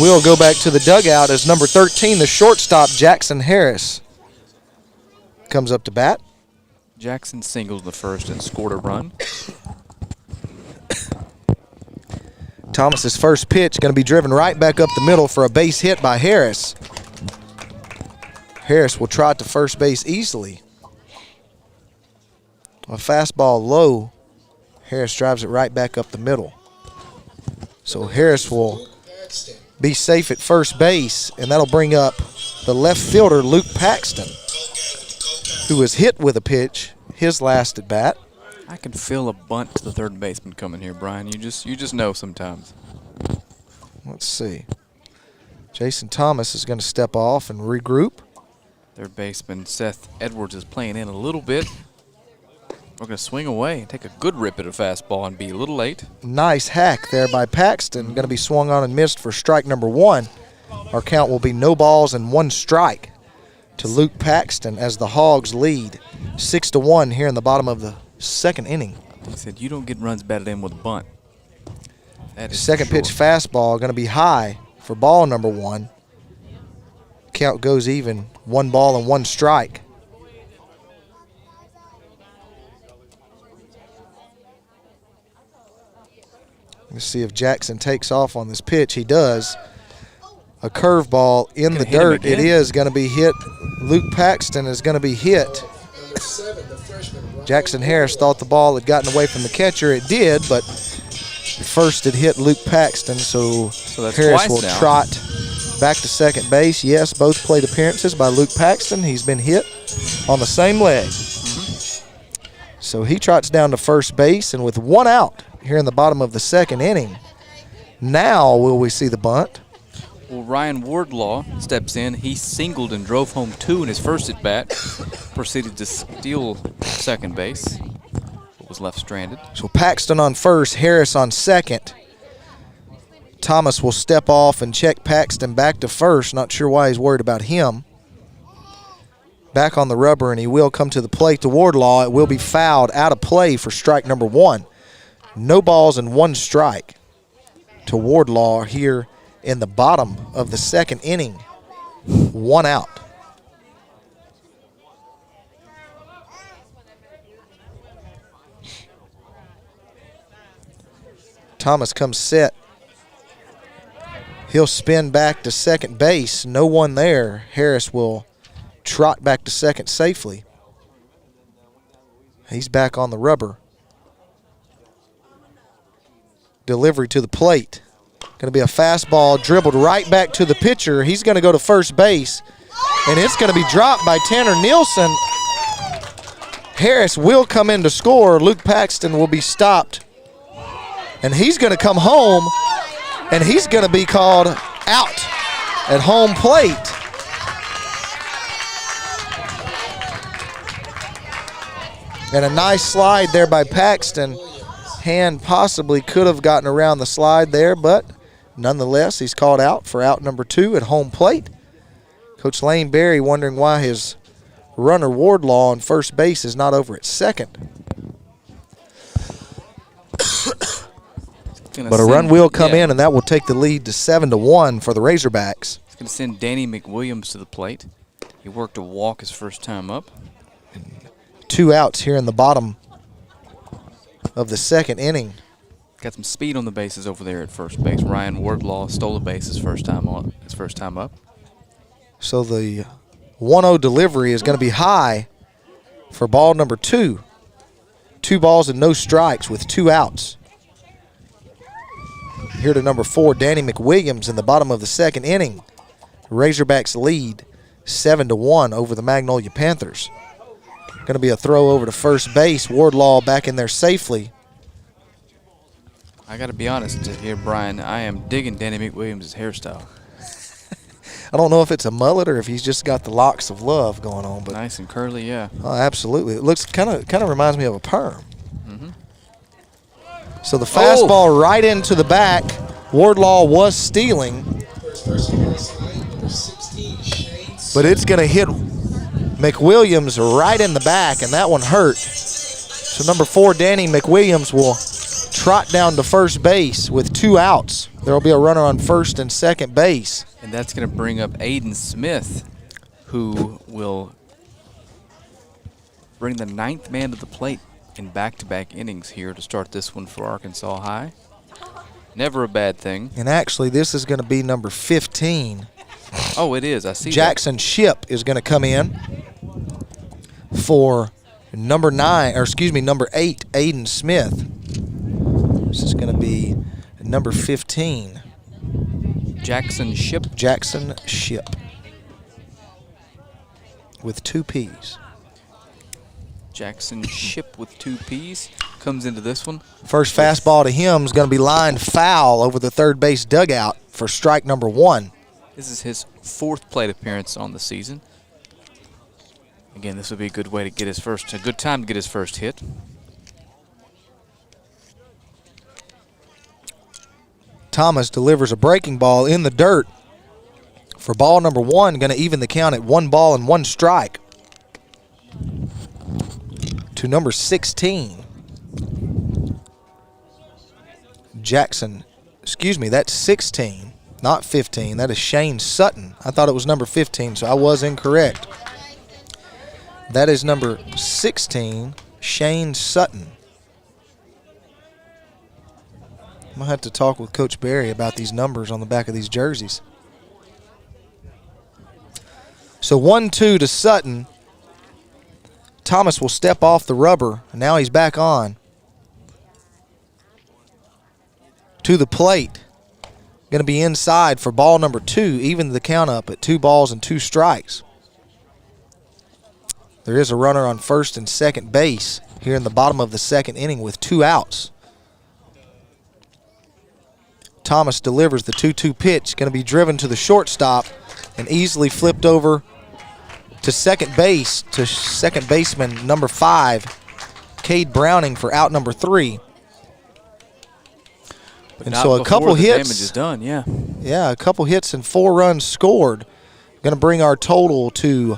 will go back to the dugout as number 13, the shortstop, Jackson Harris, comes up to bat. Jackson singled the first and scored a run. Thomas's first pitch going to be driven right back up the middle for a base hit by Harris. Harris will trot to first base easily. A fastball low. Harris drives it right back up the middle. So Harris will be safe at first base, and that'll bring up the left fielder, Luke Paxton, who was hit with a pitch his last at bat. I can feel a bunt to the third baseman coming here, Brian. You just know sometimes. Let's see. Jason Thomas is going to step off and regroup. Third baseman Seth Edwards is playing in a little bit. We're going to swing away and take a good rip at a fastball and be a little late. Nice hack there by Paxton. Going to be swung on and missed for strike number 1. Our count will be no balls and 1 strike to Luke Paxton as the Hogs lead 6-1 here in the bottom of the second inning. He said you don't get runs batted in with a bunt. That is Second pitch fastball going to be high for ball number 1. Count goes even, 1 ball and 1 strike. Let's see if Jackson takes off on this pitch. He does. A curveball in the dirt. It is going to be hit. Luke Paxton is going to be hit. Jackson Harris thought the ball had gotten away from the catcher. It did, but first it hit Luke Paxton, so Harris will trot back to second base. Yes, both plate appearances by Luke Paxton. He's been hit on the same leg. So he trots down to first base, and with 1 out here in the bottom of the second inning, now will we see the bunt? Well, Ryan Wardlaw steps in. He singled and drove home 2 in his first at-bat. Proceeded to steal second base, but was left stranded. So Paxton on first, Harris on second. Thomas will step off and check Paxton back to first. Not sure why he's worried about him. Back on the rubber, and he will come to the plate to Wardlaw. It will be fouled out of play for strike number 1. No balls and 1 strike to Wardlaw here in the bottom of the second inning. 1 out. Thomas comes set. He'll spin back to second base. No one there. Harris will trot back to second safely. He's back on the rubber. Delivery to the plate. Going to be a fastball dribbled right back to the pitcher. He's going to go to first base, and it's going to be dropped by Tanner Nielsen. Harris will come in to score. Luke Paxton will be stopped, and he's going to come home, and he's going to be called out at home plate. And a nice slide there by Paxton. Hand possibly could have gotten around the slide there, but nonetheless, he's called out for out number 2 at home plate. Coach Lane Berry wondering why his runner Wardlaw on first base is not over at second. But a run will come in, and that will take the lead to 7-1 for the Razorbacks. He's going to send Danny McWilliams to the plate. He worked a walk his first time up. 2 outs here in the bottom of the second inning. Got some speed on the bases over there at first base. Ryan Wardlaw stole a base his first time up. So the 1-0 delivery is going to be high for ball number 2. 2 balls and no strikes with 2 outs. Here to number 4, Danny McWilliams in the bottom of the second inning. Razorbacks lead 7-1 over the Magnolia Panthers. Going to be a throw over to first base. Wardlaw back in there safely. I got to be honest here, Brian. I am digging Danny McWilliams' hairstyle. I don't know if it's a mullet or if he's just got the locks of love going on, but nice and curly, yeah. Oh, absolutely. It looks kind of reminds me of a perm. So the fastball right into the back. Wardlaw was stealing, but it's going to hit McWilliams right in the back, and that one hurt. So number 4, Danny McWilliams, will trot down to first base with 2 outs. There will be a runner on first and second base. And that's going to bring up Aiden Smith, who will bring the 9th man to the plate in back-to-back innings here to start this one for Arkansas High. Never a bad thing. And actually, this is going to be number 15. Oh, it is. I see. Jackson Ship is going to come in for number 8, Aiden Smith. This is going to be number 15. Jackson Ship. Jackson Ship. with 2 Ps. Jackson Ship with 2 Ps comes into this one. First fastball to him is going to be lined foul over the third base dugout for strike number 1. This is his 4th plate appearance on the season. Again, this would be a good way to get his first, a good time to get his first hit. Thomas delivers a breaking ball in the dirt for ball number 1, going to even the count at 1 ball and 1 strike to number 16. Jackson, excuse me, that's 16, not 15. That is Shane Sutton. I thought it was number 15, so I was incorrect. That is number 16, Shane Sutton. I'm going to have to talk with Coach Barry about these numbers on the back of these jerseys. So 1-2 to Sutton. Thomas will step off the rubber, and now he's back on. To the plate. Going to be inside for ball number 2, even the count up at 2 balls and 2 strikes. There is a runner on first and second base here in the bottom of the 2nd inning with 2 outs. Thomas delivers the 2-2 pitch, going to be driven to the shortstop and easily flipped over to second base to second baseman number 5, Cade Browning, for out number 3. But and so a couple hits. Damage is done, yeah. Yeah, a couple hits and 4 runs scored. Going to bring our total to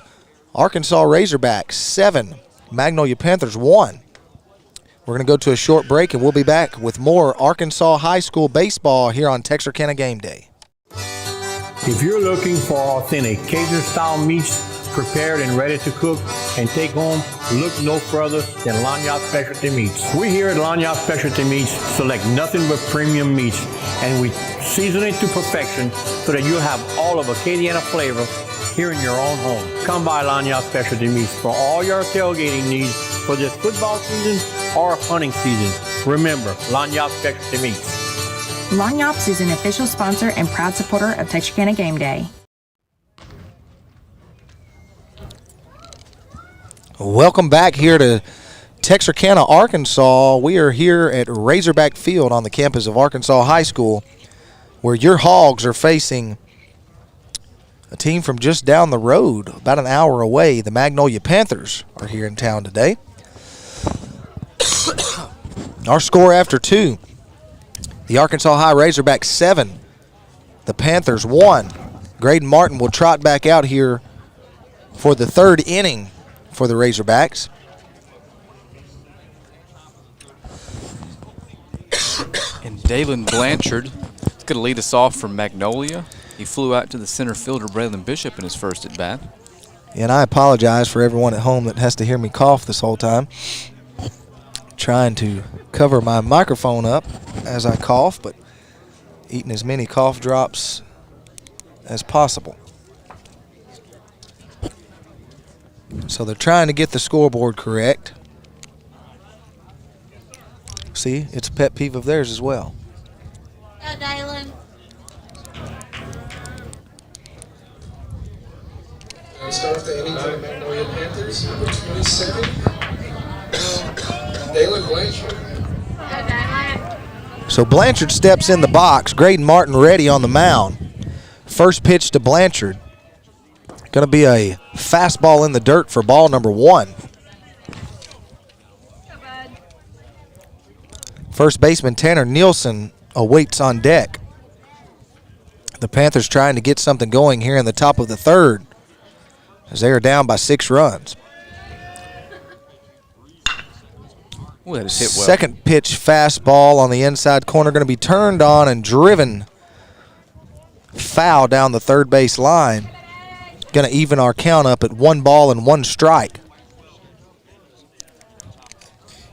Arkansas Razorbacks 7, Magnolia Panthers 1. We're going to go to a short break, and we'll be back with more Arkansas High School baseball here on Texarkana Game Day. If you're looking for authentic Cajun-style meats prepared and ready to cook and take home, look no further than Lanyard Specialty Meats. We here at Lanyard Specialty Meats select nothing but premium meats, and we season it to perfection so that you'll have all of Acadiana flavor here in your own home. Come by Lanyard Specialty Meats for all your tailgating needs for this football season or hunting season. Remember, Lanyard Specialty Meats. Lanyards is an official sponsor and proud supporter of Texarkana Game Day. Welcome back here to Texarkana, Arkansas. We are here at Razorback Field on the campus of Arkansas High School, where your Hogs are facing a team from just down the road, about an hour away. The Magnolia Panthers are here in town today. Our score after 2, the Arkansas High Razorbacks 7, the Panthers 1. Graydon Martin will trot back out here for the 3rd inning for the Razorbacks. And Dalen Blanchard is going to lead us off from Magnolia. He flew out to the center fielder, Braylon Bishop, in his first at-bat. And I apologize for everyone at home that has to hear me cough this whole time. Trying to cover my microphone up as I cough, but eating as many cough drops as possible. So they're trying to get the scoreboard correct. See, it's a pet peeve of theirs as well. Dylan. Start off the inning for the Magnolia Panthers, number 27, Dalen Blanchard. So Blanchard steps in the box. Graydon Martin ready on the mound. First pitch to Blanchard. Going to be a fastball in the dirt for ball number 1. First baseman Tanner Nielsen awaits on deck. The Panthers trying to get something going here in the top of the 3rd as they are down by 6 runs. Ooh, that is hit well. Second pitch fastball on the inside corner, going to be turned on and driven foul down the third base line. Going to even our count up at 1 ball and 1 strike.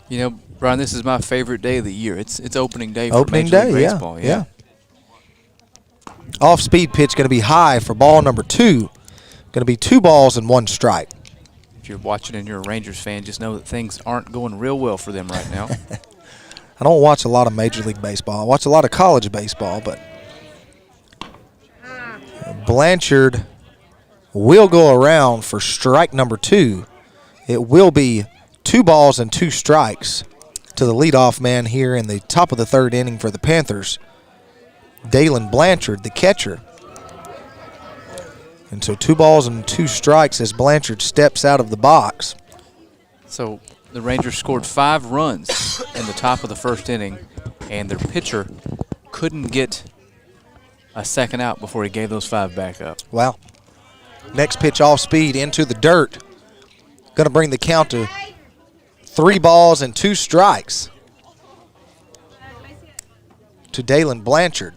You know, Brian, this is my favorite day of the year. It's opening day for Opening Major League day, Baseball. yeah. Off-speed pitch going to be high for ball number 2. Going to be 2 balls and 1 strike. If you're watching and you're a Rangers fan, just know that things aren't going real well for them right now. I don't watch a lot of Major League Baseball. I watch a lot of college baseball, but Blanchard will go around for strike number 2. It will be 2 balls and 2 strikes to the leadoff man here in the top of the 3rd inning for the Panthers, Dalen Blanchard, the catcher. And so 2 balls and 2 strikes as Blanchard steps out of the box. So the Rangers scored 5 runs in the top of the 1st inning, and their pitcher couldn't get a second out before he gave those 5 back up. Wow. Next pitch off speed into the dirt. Going to bring the count to 3 balls and 2 strikes to Dalen Blanchard.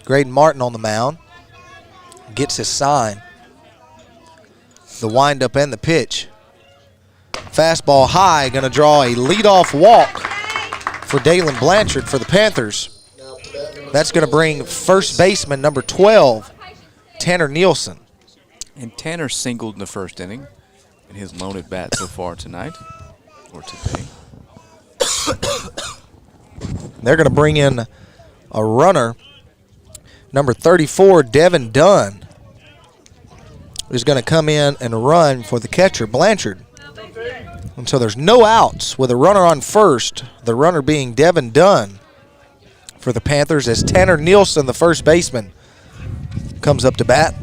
Graydon Martin on the mound. Gets his sign. The windup and the pitch. Fastball high, going to draw a leadoff walk for Dalen Blanchard for the Panthers. That's going to bring first baseman number 12, Tanner Nielsen. And Tanner singled in the 1st inning in his lone at bat so far tonight, or today. They're going to bring in a runner, number 34, Devin Dunn, who's going to come in and run for the catcher, Blanchard. And so there's no outs with a runner on first, the runner being Devin Dunn for the Panthers as Tanner Nielsen, the first baseman, comes up to bat.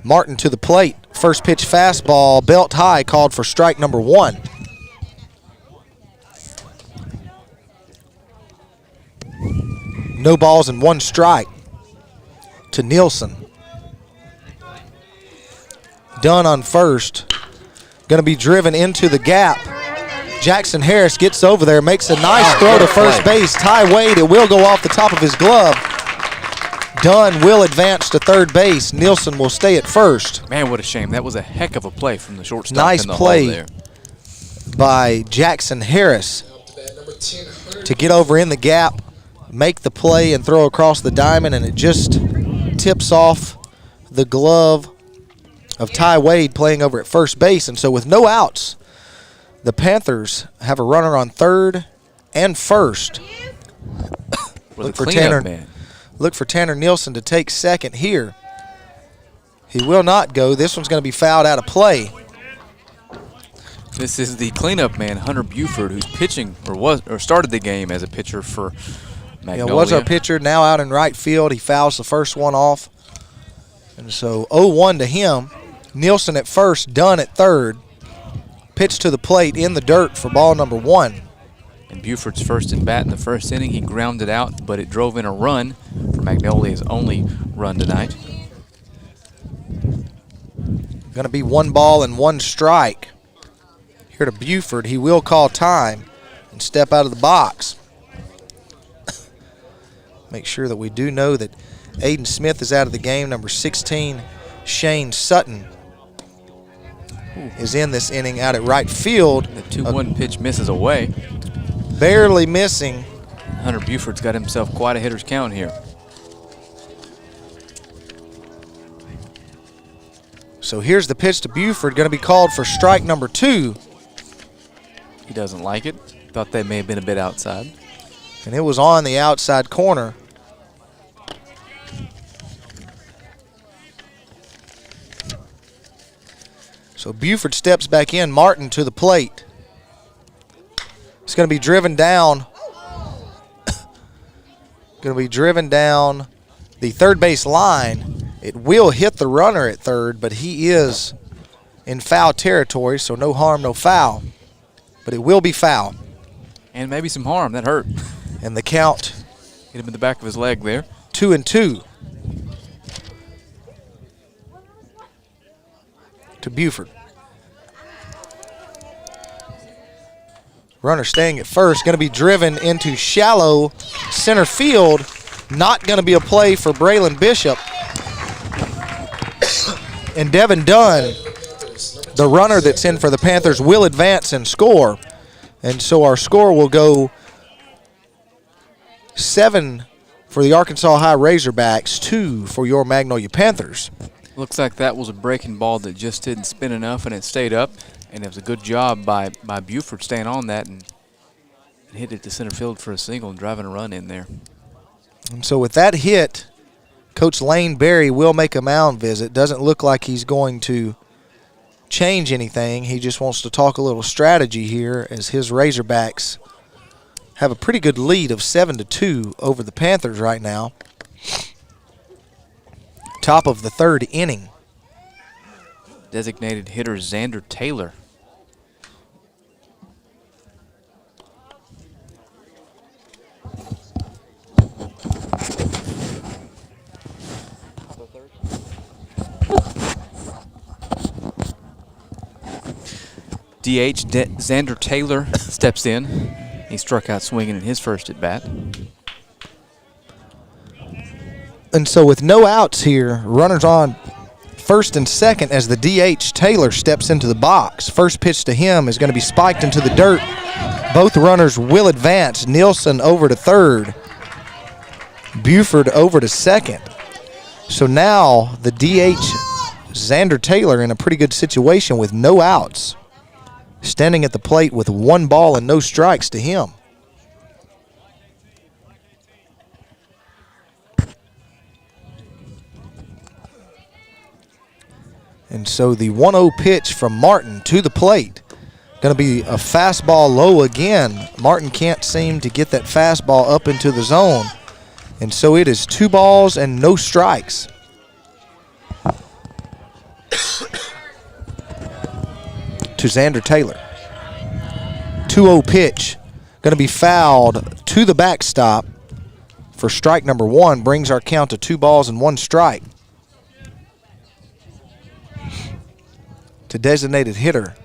Martin to the plate. First pitch fastball, belt high, called for strike number 1. No balls and 1 strike to Nielsen. Dunn on first. Going to be driven into the gap. Jackson Harris gets over there, makes a nice throw to first base. Ty Wade, it will go off the top of his glove. Dunn will advance to 3rd base. Nielsen will stay at first. Man, what a shame. That was a heck of a play from the shortstop. Nice in the play hole there by Jackson Harris to get over in the gap, make the play, and throw across the diamond, and it just tips off the glove of Ty Wade playing over at first base. And so with no outs, the Panthers have a runner on 3rd and 1st. Look for Tanner Nielsen to take 2nd here. He will not go. This one's going to be fouled out of play. This is the cleanup man, Hunter Buford, who's pitching or started the game as a pitcher for Magnolia. Was our pitcher, now out in right field. He fouls the first one off. And so 0-1 to him. Nielsen at first, Dunn at 3rd. Pitch to the plate in the dirt for ball number 1. And Buford's first at bat in the 1st inning. He grounded out, but it drove in a run for Magnolia's only run tonight. Going to be 1 ball and 1 strike. Here to Buford. He will call time and step out of the box. Make sure that we do know that Aiden Smith is out of the game. Number 16, Shane Sutton, is in this inning out at right field. The 2-1 pitch misses away. Barely missing. Hunter Buford's got himself quite a hitter's count here. So here's the pitch to Buford, going to be called for strike number 2. He doesn't like it. Thought that may have been a bit outside. And it was on the outside corner. So Buford steps back in. Martin to the plate. It's going to be driven down. Going to be driven down the 3rd base line. It will hit the runner at 3rd, but he is in foul territory, so no harm, no foul. But it will be foul. And maybe some harm. That hurt. And the count. Hit him in the back of his leg there. 2-2 to Buford. Runner staying at first, going to be driven into shallow center field. Not going to be a play for Braylon Bishop. And Devin Dunn, the runner that's in for the Panthers, will advance and score. And so our score will go 7 for the Arkansas High Razorbacks, 2 for your Magnolia Panthers. Looks like that was a breaking ball that just didn't spin enough, and it stayed up. And it was a good job by Buford staying on that and hit it to center field for a single and driving a run in there. And so with that hit Coach Lane Berry will make a mound visit. Doesn't look like he's going to change anything. He just wants to talk a little strategy here as his Razorbacks have a pretty good lead of 7-2 over the Panthers right now. Top of the third inning. Designated hitter Xander Taylor. DH Xander Taylor steps in. He struck out swinging in his first at bat. And so with no outs here, runners on first and second as the DH Taylor steps into the box. First pitch to him is going to be spiked into the dirt. Both runners will advance. Nielsen over to third. Buford over to second. So now the DH Xander Taylor in a pretty good situation with no outs. Standing at the plate with 1 ball and no strikes to him. And so the 1-0 pitch from Martin to the plate. Going to be a fastball low again. Martin can't seem to get that fastball up into the zone. And so it is 2 balls and no strikes. To Xander Taylor. 2-0 pitch. Going to be fouled to the backstop for strike number 1. Brings our count to 2 balls and 1 strike. To designated hitter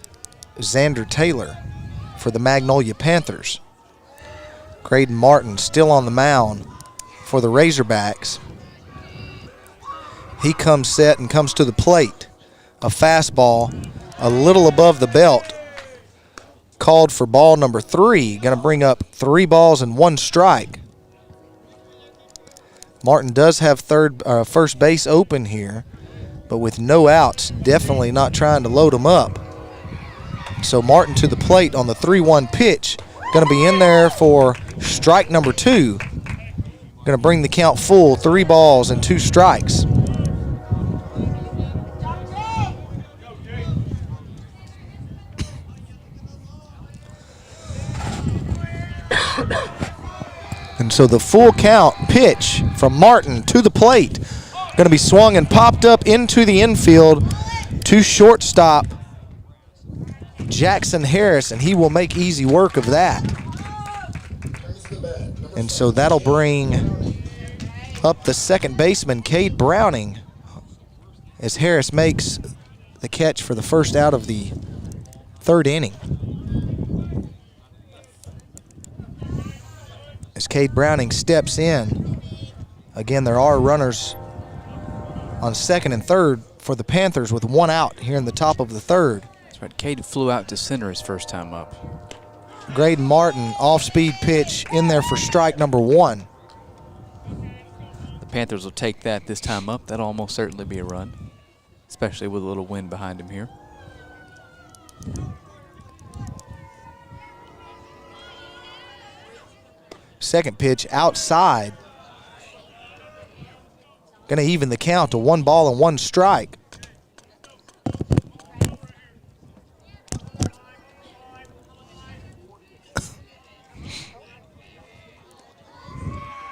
Xander Taylor for the Magnolia Panthers. Graydon Martin still on the mound for the Razorbacks. He comes set and comes to the plate. A fastball a little above the belt. Called for ball number 3. Going to bring up 3 balls and 1 strike. Martin does have first base open here, but with no outs, definitely not trying to load him up. So Martin to the plate on the 3-1 pitch. Going to be in there for strike number 2. Going to bring the count full, 3 balls and 2 strikes. And so the full count pitch from Martin to the plate. Going to be swung and popped up into the infield to shortstop Jackson Harris, and he will make easy work of that. And so that'll bring up the second baseman, Cade Browning, as Harris makes the catch for the first out of the third inning. As Cade Browning steps in, again, there are runners on second and third for the Panthers with 1 out here in the top of the third. That's right. Cade flew out to center his first time up. Graydon Martin, off-speed pitch in there for strike number 1. The Panthers will take that this time up. That'll almost certainly be a run, especially with a little wind behind him here. Second pitch outside. Going to even the count to 1 ball and 1 strike.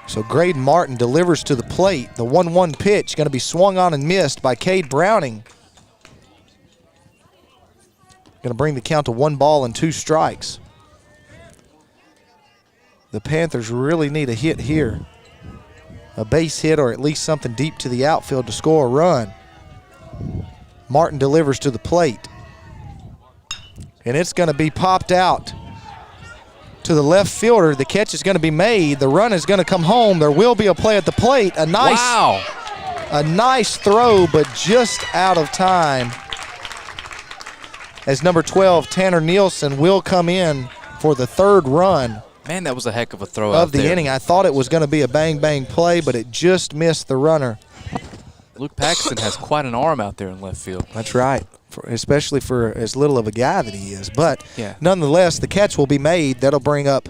So Graydon Martin delivers to the plate. The 1-1 pitch going to be swung on and missed by Cade Browning. Going to bring the count to 1 ball and 2 strikes. The Panthers really need a hit here. A base hit or at least something deep to the outfield to score a run. Martin delivers to the plate. And it's going to be popped out to the left fielder. The catch is going to be made. The run is going to come home. There will be a play at the plate. A nice throw, but just out of time. As number 12, Tanner Nielsen, will come in for the 3rd run. Man, that was a heck of a throw of the inning. I thought it was going to be a bang-bang play, but it just missed the runner. Luke Paxton has quite an arm out there in left field. That's right, especially for as little of a guy that he is. But yeah, nonetheless, the catch will be made. That'll bring up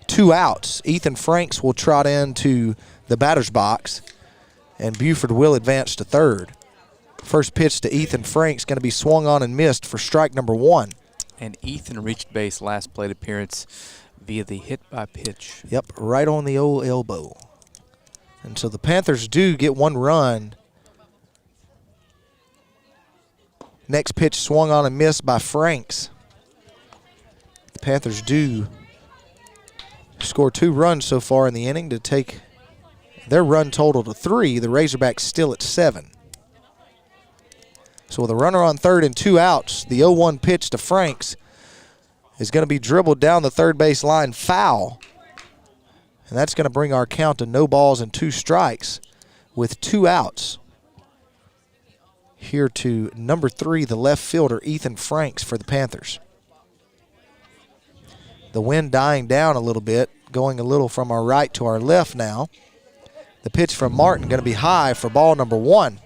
2 outs. Ethan Franks will trot into the batter's box. and Buford will advance to third. First pitch to Ethan Franks going to be swung on and missed for strike number 1. And Ethan reached base last plate appearance via the hit by pitch. Yep, right on the old elbow. And so the Panthers do get 1 run. Next pitch swung on and missed by Franks. The Panthers do score 2 runs so far in the inning to take their run total to 3. The Razorbacks still at 7. So with a runner on third and 2 outs, the 0-1 pitch to Franks is going to be dribbled down the third base line foul. And that's going to bring our count to no balls and 2 strikes with 2 outs. Here to number 3, the left fielder, Ethan Franks for the Panthers. The wind dying down a little bit, going a little from our right to our left now. The pitch from Martin going to be high for ball number 1.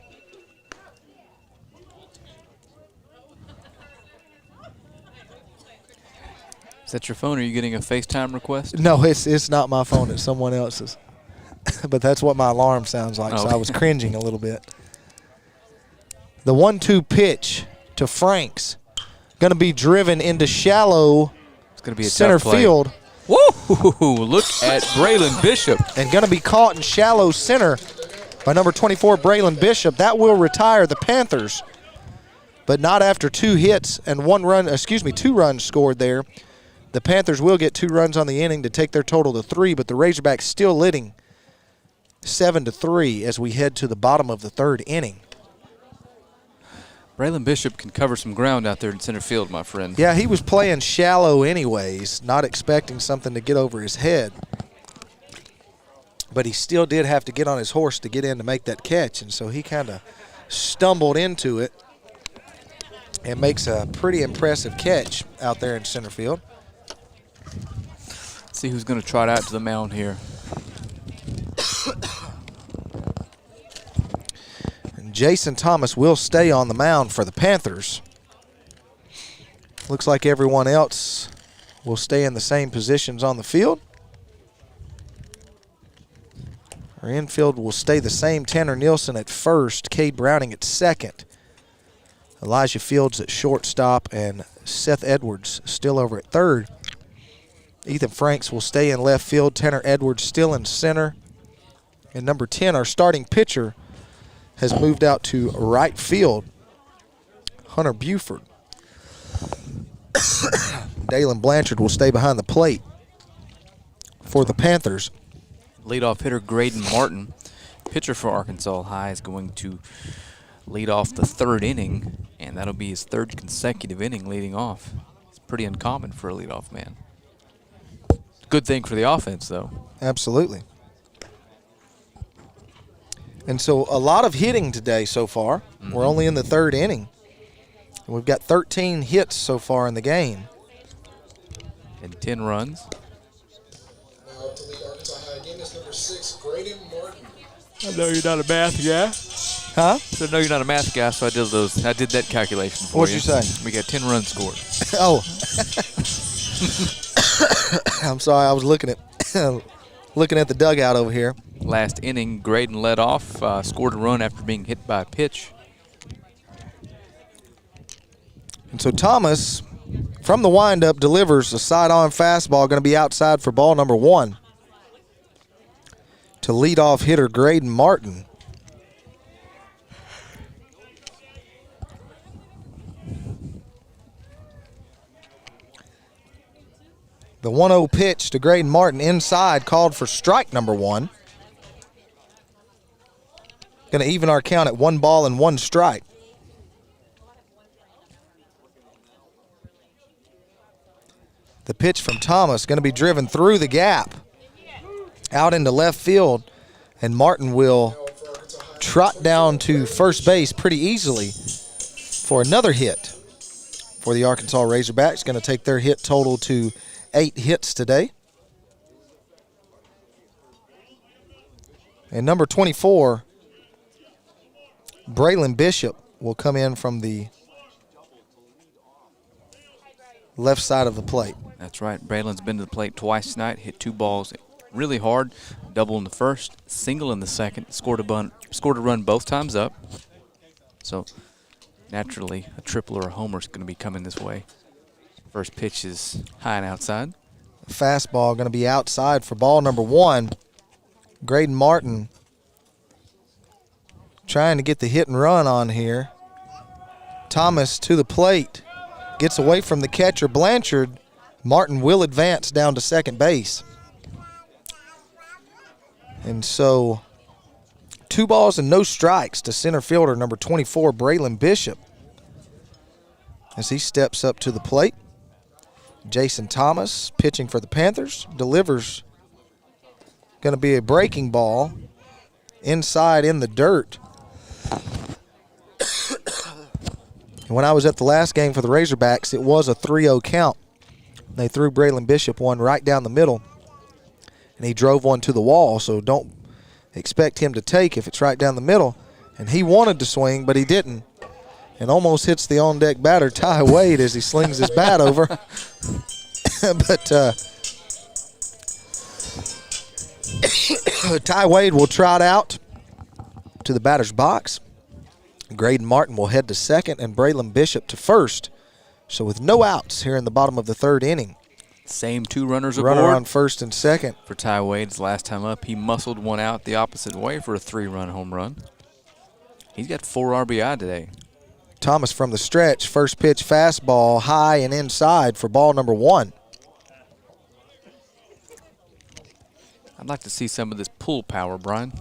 Is that your phone? Are you getting a FaceTime request? No, it's not my phone. It's someone else's. But that's what my alarm sounds like, so I was cringing a little bit. The 1-2 pitch to Franks. Going to be driven into shallow It's going to be a center tough play. field. Woo! Look at Braylon Bishop. And going to be caught in shallow center by number 24, Braylon Bishop. That will retire the Panthers, but not after 2 hits and 2 runs scored there. The Panthers will get 2 runs on the inning to take their total to 3, but the Razorbacks still leading 7-3 as we head to the bottom of the 3rd inning. Braylon Bishop can cover some ground out there in center field, my friend. Yeah, he was playing shallow anyways, not expecting something to get over his head. But he still did have to get on his horse to get in to make that catch, and so he kind of stumbled into it and makes a pretty impressive catch out there in center field. Let's see who's going to trot out to the mound here. Jason Thomas will stay on the mound for the Panthers. Looks like everyone else will stay in the same positions on the field. Our infield will stay the same. Tanner Nielsen at first, Cade Browning at second, Elijah Fields at shortstop, and Seth Edwards still over at third. Ethan Franks will stay in left field. Tanner Edwards still in center. And number 10, our starting pitcher, has moved out to right field. Hunter Buford. Dalen Blanchard will stay behind the plate for the Panthers. Leadoff hitter Graydon Martin, pitcher for Arkansas High, is going to lead off the 3rd inning, and that'll be his 3rd consecutive inning leading off. It's pretty uncommon for a leadoff man. Good thing for the offense, though. Absolutely. And so a lot of hitting today so far. We're only in the 3rd inning. And we've got 13 hits so far in the game. And 10 runs. Now up to lead Arkansas High again is number 6, Graydon Martin. I know you're not a math guy. Huh? So I know you're not a math guy, so I did that calculation for What'd you. you say? We got 10 runs scored. Oh. I'm sorry, I was looking at the dugout over here. Last inning, Graydon led off, scored a run after being hit by a pitch. And so Thomas, from the windup, delivers a side-on fastball, going to be outside for ball number 1 to leadoff hitter Graydon Martin. The 1-0 pitch to Graydon Martin inside, called for strike number 1. Going to even our count at 1 ball and 1 strike. The pitch from Thomas going to be driven through the gap, out into left field, and Martin will trot down to first base pretty easily for another hit for the Arkansas Razorbacks. Going to take their hit total to 8 hits today. And number 24, Braylon Bishop, will come in from the left side of the plate. That's right. Braylon's been to the plate twice tonight, hit 2 balls really hard. Double in the first, single in the second, scored a run both times up. So naturally, a triple or a homer is going to be coming this way. First pitch is high and outside. Fastball going to be outside for ball number 1. Graydon Martin trying to get the hit and run on here. Thomas to the plate. Gets away from the catcher, Blanchard. Martin will advance down to second base. And so 2 balls and no strikes to center fielder number 24, Braylon Bishop, as he steps up to the plate. Jason Thomas pitching for the Panthers, delivers. Going to be a breaking ball inside in the dirt. When I was at the last game for the Razorbacks, it was a 3-0 count. They threw Braylon Bishop one right down the middle, and he drove one to the wall, so don't expect him to take if it's right down the middle. And he wanted to swing, but he didn't, and almost hits the on-deck batter, Ty Wade, as he slings his bat over. But Ty Wade will trot out to the batter's box. Graydon Martin will head to second and Braylon Bishop to first. So with no outs here in the bottom of the 3rd inning. Same 2 runners aboard. Runner on first and second. For Ty Wade's last time up, he muscled one out the opposite way for a 3-run home run. He's got 4 RBI today. Thomas from the stretch. First pitch fastball high and inside for ball number 1. I'd like to see some of this pull power, Brian.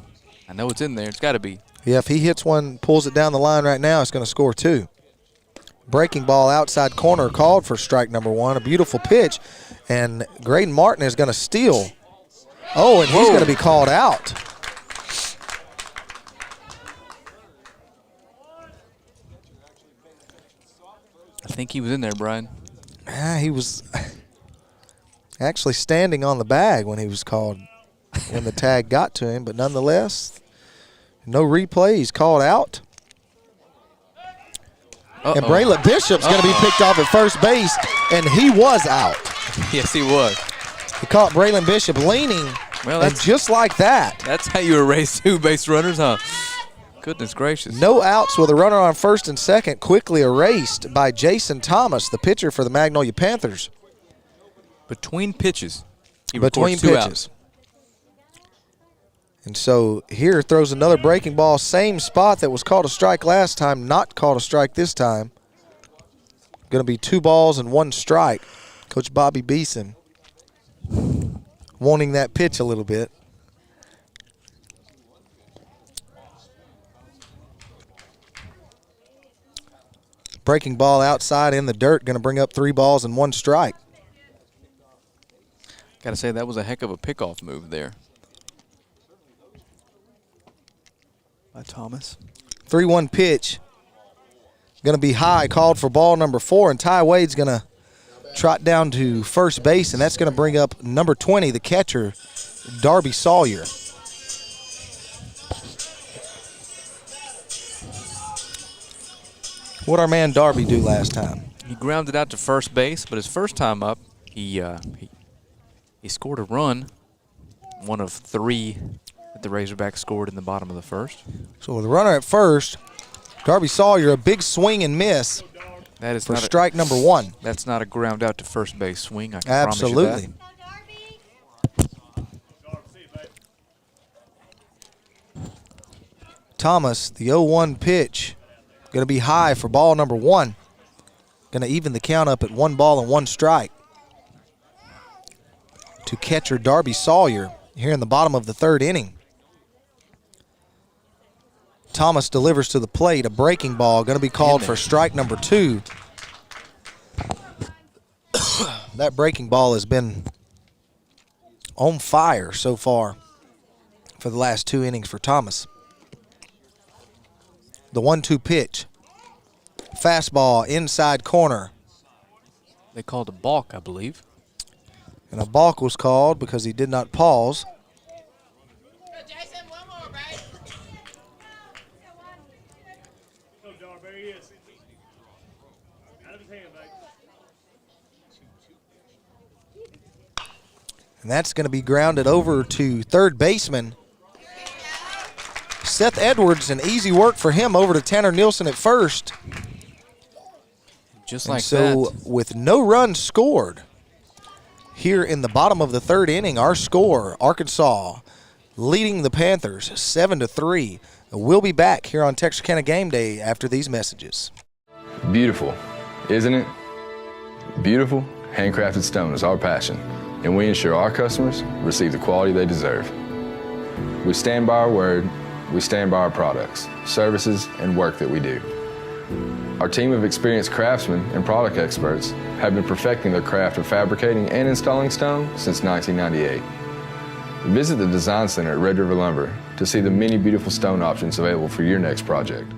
I know it's in there. It's got to be. Yeah, if he hits one, pulls it down the line right now, it's going to score 2. Breaking ball outside corner called for strike number 1. A beautiful pitch. And Graydon Martin is going to steal. Oh, and he's going to be called out. I think he was in there, Brian. He was actually standing on the bag when he was called, when the tag got to him. But nonetheless, no replay. He's called out. And Braylon Bishop's going to be picked off at first base, and he was out. Yes, he was. He caught Braylon Bishop leaning, and just like that. That's how you erase 2 base runners, huh? Goodness gracious. No outs with a runner on first and second, quickly erased by Jason Thomas, the pitcher for the Magnolia Panthers. Between pitches. Between pitches. And so here throws another breaking ball, same spot that was called a strike last time, not called a strike this time. Going to be 2 balls and 1 strike. Coach Bobby Beeson wanting that pitch a little bit. Breaking ball outside in the dirt, going to bring up 3 balls and 1 strike. Got to say, that was a heck of a pickoff move there by Thomas. 3-1 pitch. Going to be high, called for ball number 4, and Ty Wade's going to trot down to first base, and that's going to bring up number 20, the catcher, Darby Sawyer. What'd our man Darby do last time? He grounded out to first base, but his first time up, he scored a run, one of 3 that the Razorbacks scored in the bottom of the first. So with a runner at first, Darby Sawyer, a big swing and miss. That is for strike number 1. That's not a ground out to first base swing. I can Absolutely. promise you that. Thomas, the 0-1 pitch, going to be high for ball number 1. Going to even the count up at 1 ball and 1 strike to catcher Darby Sawyer here in the bottom of the 3rd inning. Thomas delivers to the plate, a breaking ball, going to be called for strike number 2. That breaking ball has been on fire so far for the last 2 innings for Thomas. The 1-2 pitch. Fastball inside corner. They called a balk, I believe. And a balk was called because he did not pause. And that's going to be grounded over to third baseman Seth Edwards, and easy work for him over to Tanner Nielsen at first. Just like so that. with no runs scored here in the bottom of the third inning, our score, Arkansas leading the Panthers 7-3. We'll be back here on Texarkana Game Day after these messages. Beautiful, isn't it? Beautiful, handcrafted stone is our passion, and we ensure our customers receive the quality they deserve. We stand by our word, we stand by our products, services, and work that we do. Our team of experienced craftsmen and product experts have been perfecting their craft of fabricating and installing stone since 1998. Visit the Design Center at Red River Lumber to see the many beautiful stone options available for your next project.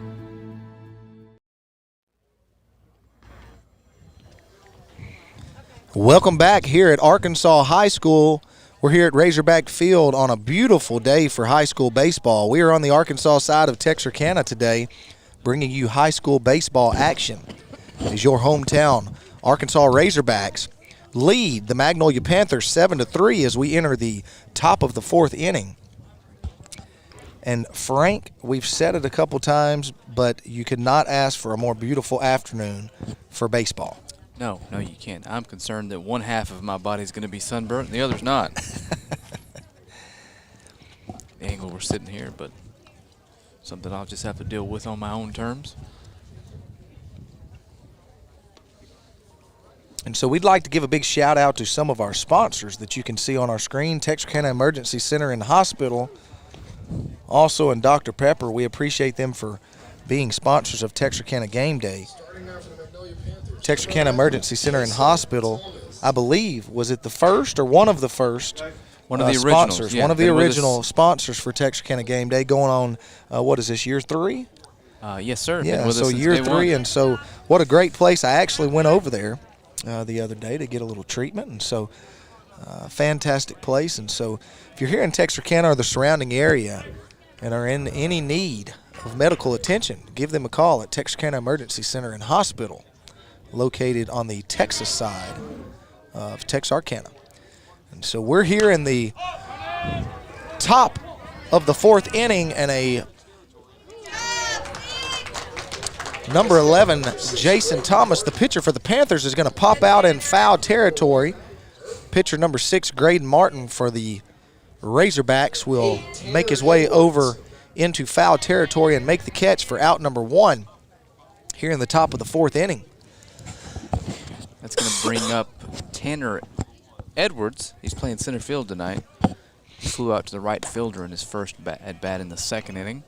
Welcome back here at Arkansas High School. We're here at Razorback Field on a beautiful day for high school baseball. We are on the Arkansas side of Texarkana today, bringing you high school baseball action. As your hometown Arkansas Razorbacks lead the Magnolia Panthers 7-3 as we enter the top of the fourth inning. And Frank, we've said it a couple times, but you could not ask for a more beautiful afternoon for baseball. No, you can't. I'm concerned that one half of my body is going to be sunburnt and the other's not. The angle we're sitting here, but something I'll just have to deal with on my own terms. And so we'd like to give a big shout out to some of our sponsors that you can see on our screen. Texarkana Emergency Center and Hospital, also in Dr. Pepper. We appreciate them for being sponsors of Texarkana Game Day. Texarkana Emergency Center and Hospital, I believe, was it the first or one of the first one of the sponsors? Yeah, one of the original sponsors for Texarkana Game Day, going on, what is this, year 3? Yes, sir. Yeah, so year 3, and so what a great place. I actually went over there the other day to get a little treatment, and so fantastic place. And so if you're here in Texarkana or the surrounding area and are in any need of medical attention, give them a call at Texarkana Emergency Center and Hospital, located on the Texas side of Texarkana. And so we're here in the top of the fourth inning, and a number 11, Jason Thomas, the pitcher for the Panthers, is going to pop out in foul territory. Pitcher number 6, Graydon Martin, for the Razorbacks, will make his way over into foul territory and make the catch for out number 1 here in the top of the fourth inning. That's going to bring up Tanner Edwards. He's playing center field tonight. He flew out to the right fielder in his first at bat in the second inning.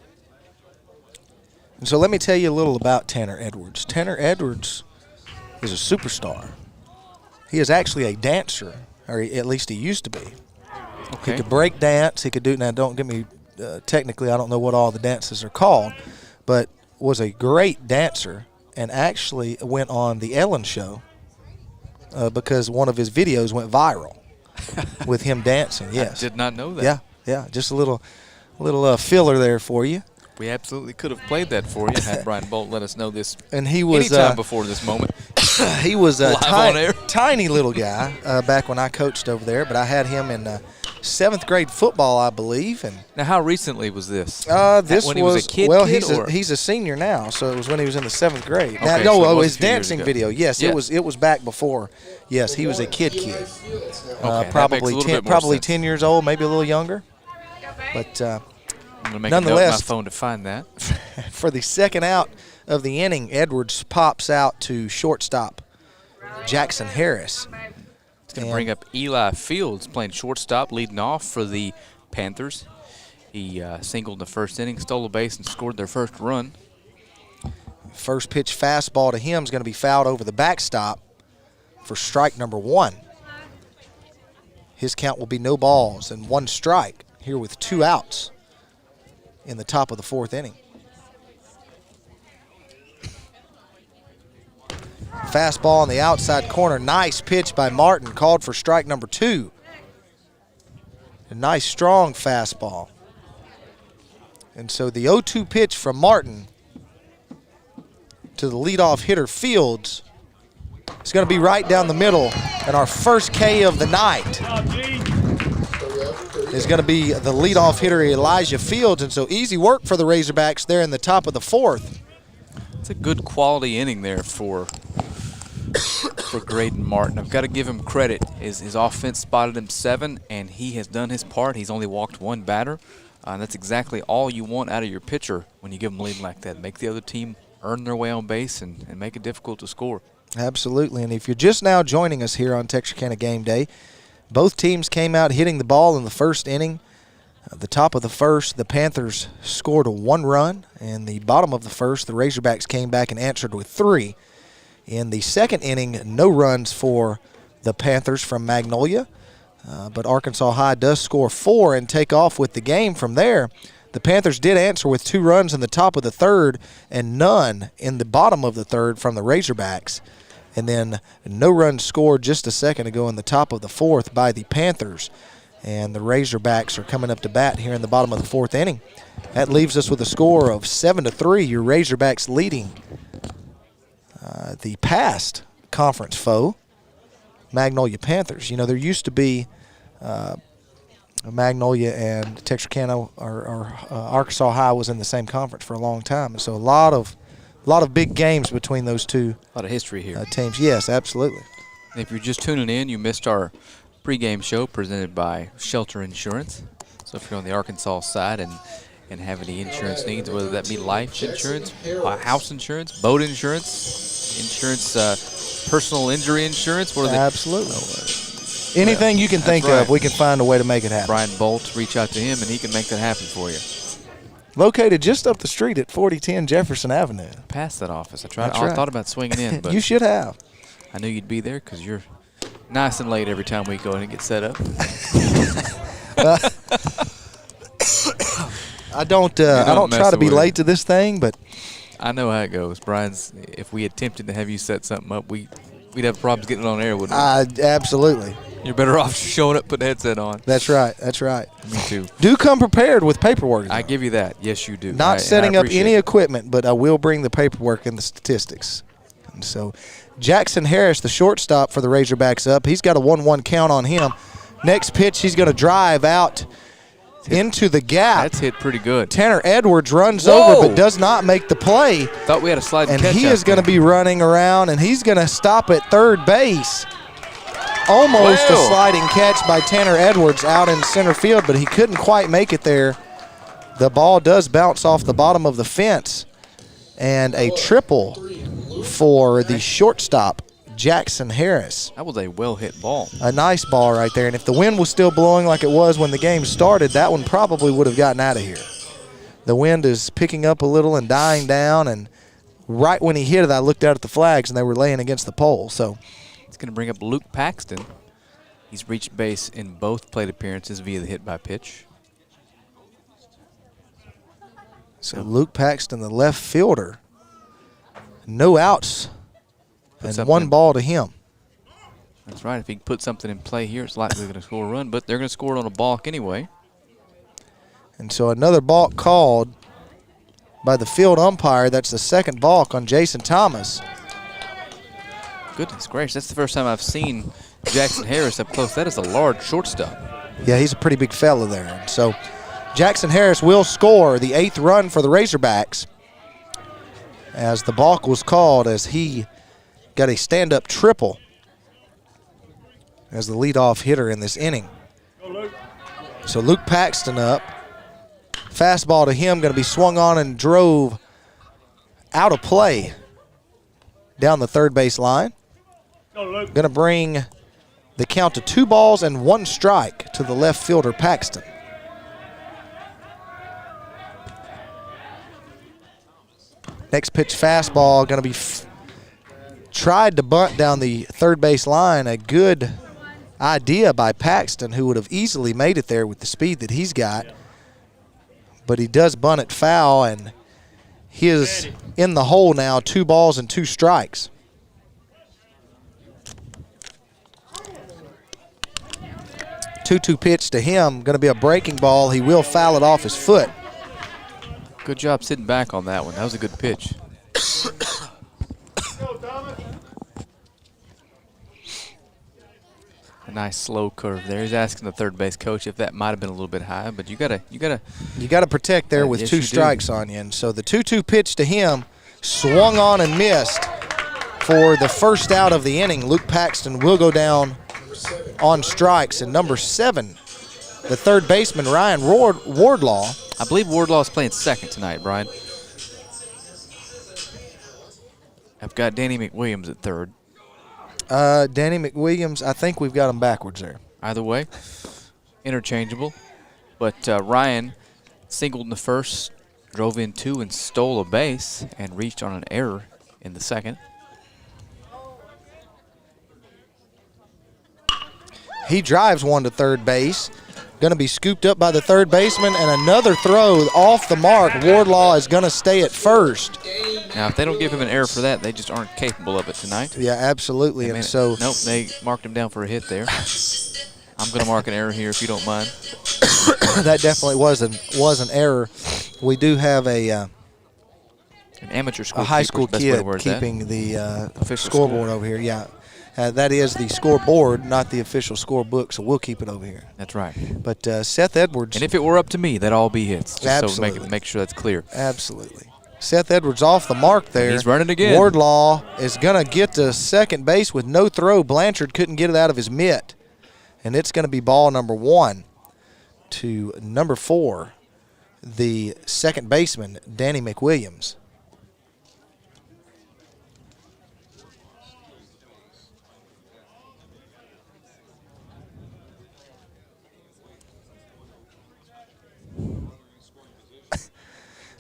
And so let me tell you a little about Tanner Edwards. Tanner Edwards is a superstar. He is actually a dancer, or at least he used to be. Okay. He could break dance. He could do, now don't get me, technically I don't know what all the dances are called, but was a great dancer and actually went on the Ellen Show because one of his videos went viral with him dancing. Yes. I did not know that. Yeah. Just a little filler there for you. We absolutely could have played that for you had Brian Bolt let us know this. And he was anytime before this moment. He was a Live tiny little guy back when I coached over there, but I had him in 7th grade football, I believe. And now, how recently was this? This when he was a kid? Well, or? he's a senior now, so it was when he was in the 7th grade. Okay, now, so his dancing video. Yes, it was back before. Yes, he was a kid. Okay, probably 10 years old, maybe a little younger. But I'm going to make nonetheless, a note on my phone to find that. For the second out of the inning, Edwards pops out to shortstop Jackson Harris. It's going to bring up Eli Fields playing shortstop, leading off for the Panthers. He singled in the first inning, stole a base, and scored their first run. First pitch fastball to him is going to be fouled over the backstop for strike number 1. His count will be no balls and 1 strike here with 2 outs in the top of the fourth inning. Fastball on the outside corner. Nice pitch by Martin, called for strike number 2. A nice strong fastball. And so the 0-2 pitch from Martin to the leadoff hitter Fields is going to be right down the middle, and our first K of the night. is going to be the leadoff hitter, Elijah Fields. And so easy work for the Razorbacks there in the top of the 4th. It's a good quality inning there for Graydon Martin. I've got to give him credit. His offense spotted him 7, and he has done his part. He's only walked 1 batter. That's exactly all you want out of your pitcher when you give them a lead like that. Make the other team earn their way on base and make it difficult to score. Absolutely. And if you're just now joining us here on Texarkana Game Day, both teams came out hitting the ball in the first inning. At the top of the first, the Panthers scored a 1 run. In the bottom of the first, the Razorbacks came back and answered with 3. In the second inning, no runs for the Panthers from Magnolia. But Arkansas High does score 4 and take off with the game from there. The Panthers did answer with 2 runs in the top of the 3rd and none in the bottom of the 3rd from the Razorbacks. And then no runs scored just a second ago in the top of the 4th by the Panthers. And the Razorbacks are coming up to bat here in the bottom of the 4th inning. That leaves us with a score of 7-3. Your Razorbacks leading the past conference foe, Magnolia Panthers. You know, there used to be Magnolia and Texarkana or Arkansas High was in the same conference for a long time. And so a lot of big games between those two. A lot of history here. Teams. Yes, absolutely. And if you're just tuning in, you missed our pregame show presented by Shelter Insurance. So if you're on the Arkansas side and have any insurance needs, whether that be life insurance, house insurance, boat insurance, personal injury insurance, what are they? Absolutely. Anything you can think of, we can find a way to make it happen. Brian Bolt, reach out to him, and he can make that happen for you. Located just up the street at 4010 Jefferson Avenue. Past that office. I thought about swinging in, but you should have. I knew you'd be there because you're nice and late every time we go in and get set up. I don't try to be late to this thing, but I know how it goes. Brian's. If we attempted to have you set something up, we'd have problems getting it on air, wouldn't we? Absolutely. You're better off showing up, put the headset on. That's right. That's right. Me too. Do come prepared with paperwork. I give you that. Yes, you do. Not setting up any equipment, but I will bring the paperwork and the statistics. And so Jackson Harris, the shortstop for the Razorbacks, up. He's got a 1-1 count on him. Next pitch, he's going to drive out into the gap. That's hit pretty good. Tanner Edwards runs over but does not make the play. Thought we had a slide and catch. And he is going to be running around, and he's going to stop at third base. Almost a sliding catch by Tanner Edwards out in center field, but he couldn't quite make it there. The ball does bounce off the bottom of the fence, and a triple for the shortstop, Jackson Harris. That was a well-hit ball. A nice ball right there, and if the wind was still blowing like it was when the game started, that one probably would have gotten out of here. The wind is picking up a little and dying down, and right when he hit it, I looked out at the flags, and they were laying against the pole. So it's going to bring up Luke Paxton. He's reached base in both plate appearances via the hit by pitch. So Luke Paxton, the left fielder, no outs and 1 ball to him. That's right. If he can put something in play here, it's likely going to score a run, but they're going to score it on a balk anyway. And so another balk called by the field umpire. That's the second balk on Jason Thomas. Goodness gracious, that's the first time I've seen Jackson Harris up close. That is a large shortstop. Yeah, he's a pretty big fella there. And so Jackson Harris will score the 8th run for the Razorbacks as the balk was called as he got a stand-up triple as the leadoff hitter in this inning. So Luke Paxton up. Fastball to him, going to be swung on and drove out of play down the third base line. Going to bring the count to 2 balls and 1 strike to the left fielder, Paxton. Next pitch fastball, going to be tried to bunt down the third base line. A good idea by Paxton, who would have easily made it there with the speed that he's got. But he does bunt it foul, and he is in the hole now, 2 balls and 2 strikes. Two-two pitch to him, going to be a breaking ball. He will foul it off his foot. Good job sitting back on that one. That was a good pitch. nice slow curve there. He's asking the third base coach if that might have been a little bit high, but you gotta protect there with yes, 2 strikes on you. And so the 2-2 pitch to him swung on and missed for the first out of the inning. Luke Paxton will go down on strikes. And number 7, the third baseman, Ryan Wardlaw. I believe Wardlaw is playing second tonight, Brian. I've got Danny McWilliams at third. Danny McWilliams, I think we've got him backwards there. Either way, interchangeable. But Ryan singled in the first, drove in 2 and stole a base and reached on an error in the second. He drives one to third base. Going to be scooped up by the third baseman, and another throw off the mark. Wardlaw is going to stay at first. Now, if they don't give him an error for that, they just aren't capable of it tonight. Yeah, absolutely. And so, nope, they marked him down for a hit there. I'm going to mark an error here if you don't mind. That definitely was an error. We do have an amateur school, a high school kid keeping the scoreboard over here. Yeah. That is the scoreboard, not the official scorebook, so we'll keep it over here. That's right. But Seth Edwards. And if it were up to me, that'd all be hits. Just absolutely. So make sure that's clear. Absolutely. Seth Edwards off the mark there. And he's running again. Wardlaw is going to get to second base with no throw. Blanchard couldn't get it out of his mitt. And it's going to be ball number 1 to number 4, the second baseman, Danny McWilliams.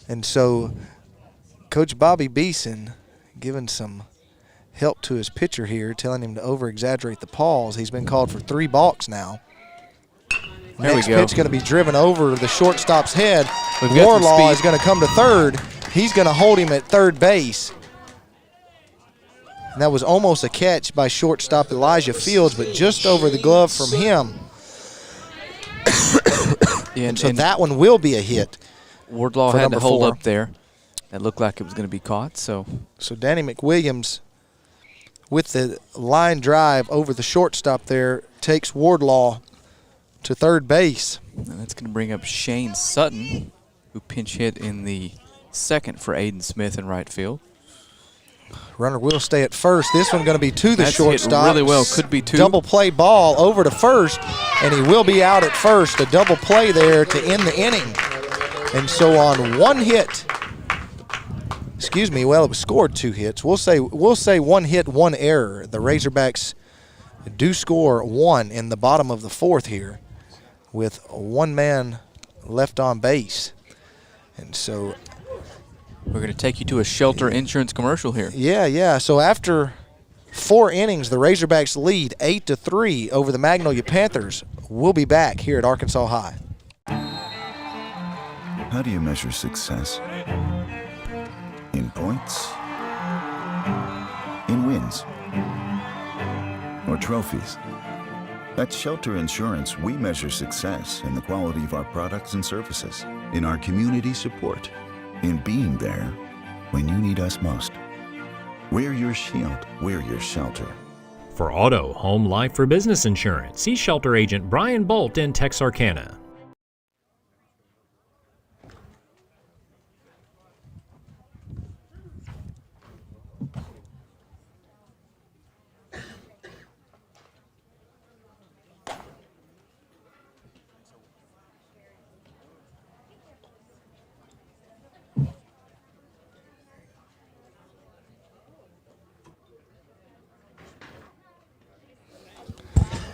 And so Coach Bobby Beeson giving some help to his pitcher here, telling him to over-exaggerate the pause. He's been called for 3 balks now. Next pitch going to be driven over the shortstop's head. Wardlaw is going to come to third. He's going to hold him at third base. And that was almost a catch by shortstop Elijah Fields, but just over the glove from him. Yeah, and so that one will be a hit. Wardlaw had to hold up there. That looked like it was going to be caught. So Danny McWilliams, with the line drive over the shortstop there, takes Wardlaw to third base. And that's going to bring up Shane Sutton, who pinch hit in the second for Aiden Smith in right field. Runner will stay at first. This one going to be to the shortstop. Really well, could be 2. Double play ball over to first, and he will be out at first. A double play there to end the inning. And so on 1 hit, it was scored 2 hits. We'll say 1 hit, 1 error. The Razorbacks do score 1 in the bottom of the 4th here, with 1 man left on base. And so we're going to take you to a Shelter Insurance commercial here. Yeah. So after 4 innings, the Razorbacks lead 8-3 over the Magnolia Panthers. We'll be back here at Arkansas High. How do you measure success? In points? In wins? Or trophies? At Shelter Insurance, we measure success in the quality of our products and services, in our community support, in being there when you need us most. We're your shield. We're your shelter. For auto, home, life, or business insurance, see Shelter Agent Brian Bolt in Texarkana.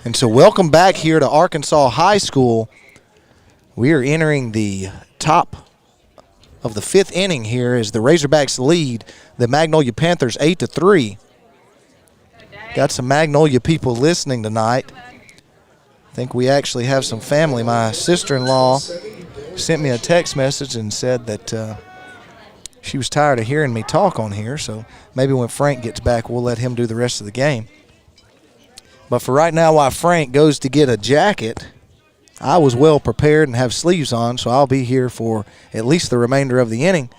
And so welcome back here to Arkansas High School. We are entering the top of the 5th inning here as the Razorbacks lead the Magnolia Panthers 8-3. Got some Magnolia people listening tonight. I think we actually have some family. My sister-in-law sent me a text message and said that she was tired of hearing me talk on here, so maybe when Frank gets back, we'll let him do the rest of the game. But for right now, while Frank goes to get a jacket, I was well prepared and have sleeves on, so I'll be here for at least the remainder of the inning.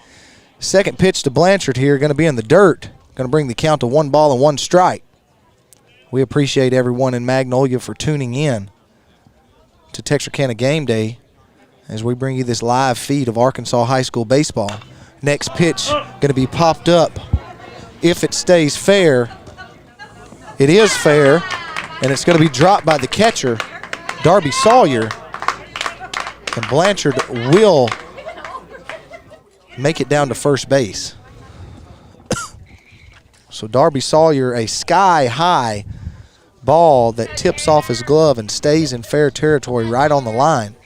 Second pitch to Blanchard here, going to be in the dirt. Going to bring the count to 1 ball and 1 strike. We appreciate everyone in Magnolia for tuning in to Texarkana Game Day as we bring you this live feed of Arkansas High School baseball. Next pitch going to be popped up. If it stays fair, it is fair, and it's going to be dropped by the catcher, Darby Sawyer, and Blanchard will make it down to first base. So Darby Sawyer, a sky-high ball that tips off his glove and stays in fair territory right on the line.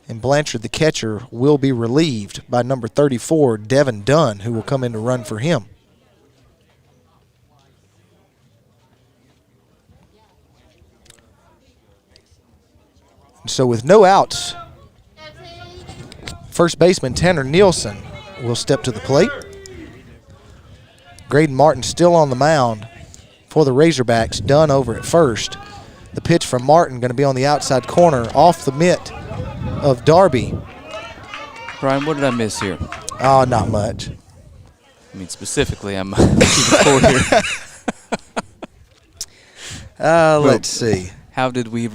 And Blanchard, the catcher, will be relieved by number 34, Devin Dunn, who will come in to run for him. So with no outs, first baseman Tanner Nielsen will step to the plate. Graydon Martin still on the mound for the Razorbacks, Dunn over at first. The pitch from Martin going to be on the outside corner off the mitt of Darby. Brian, what did I miss here? Oh, not much. I mean, specifically, I'm keeping score here. Let's see. How did we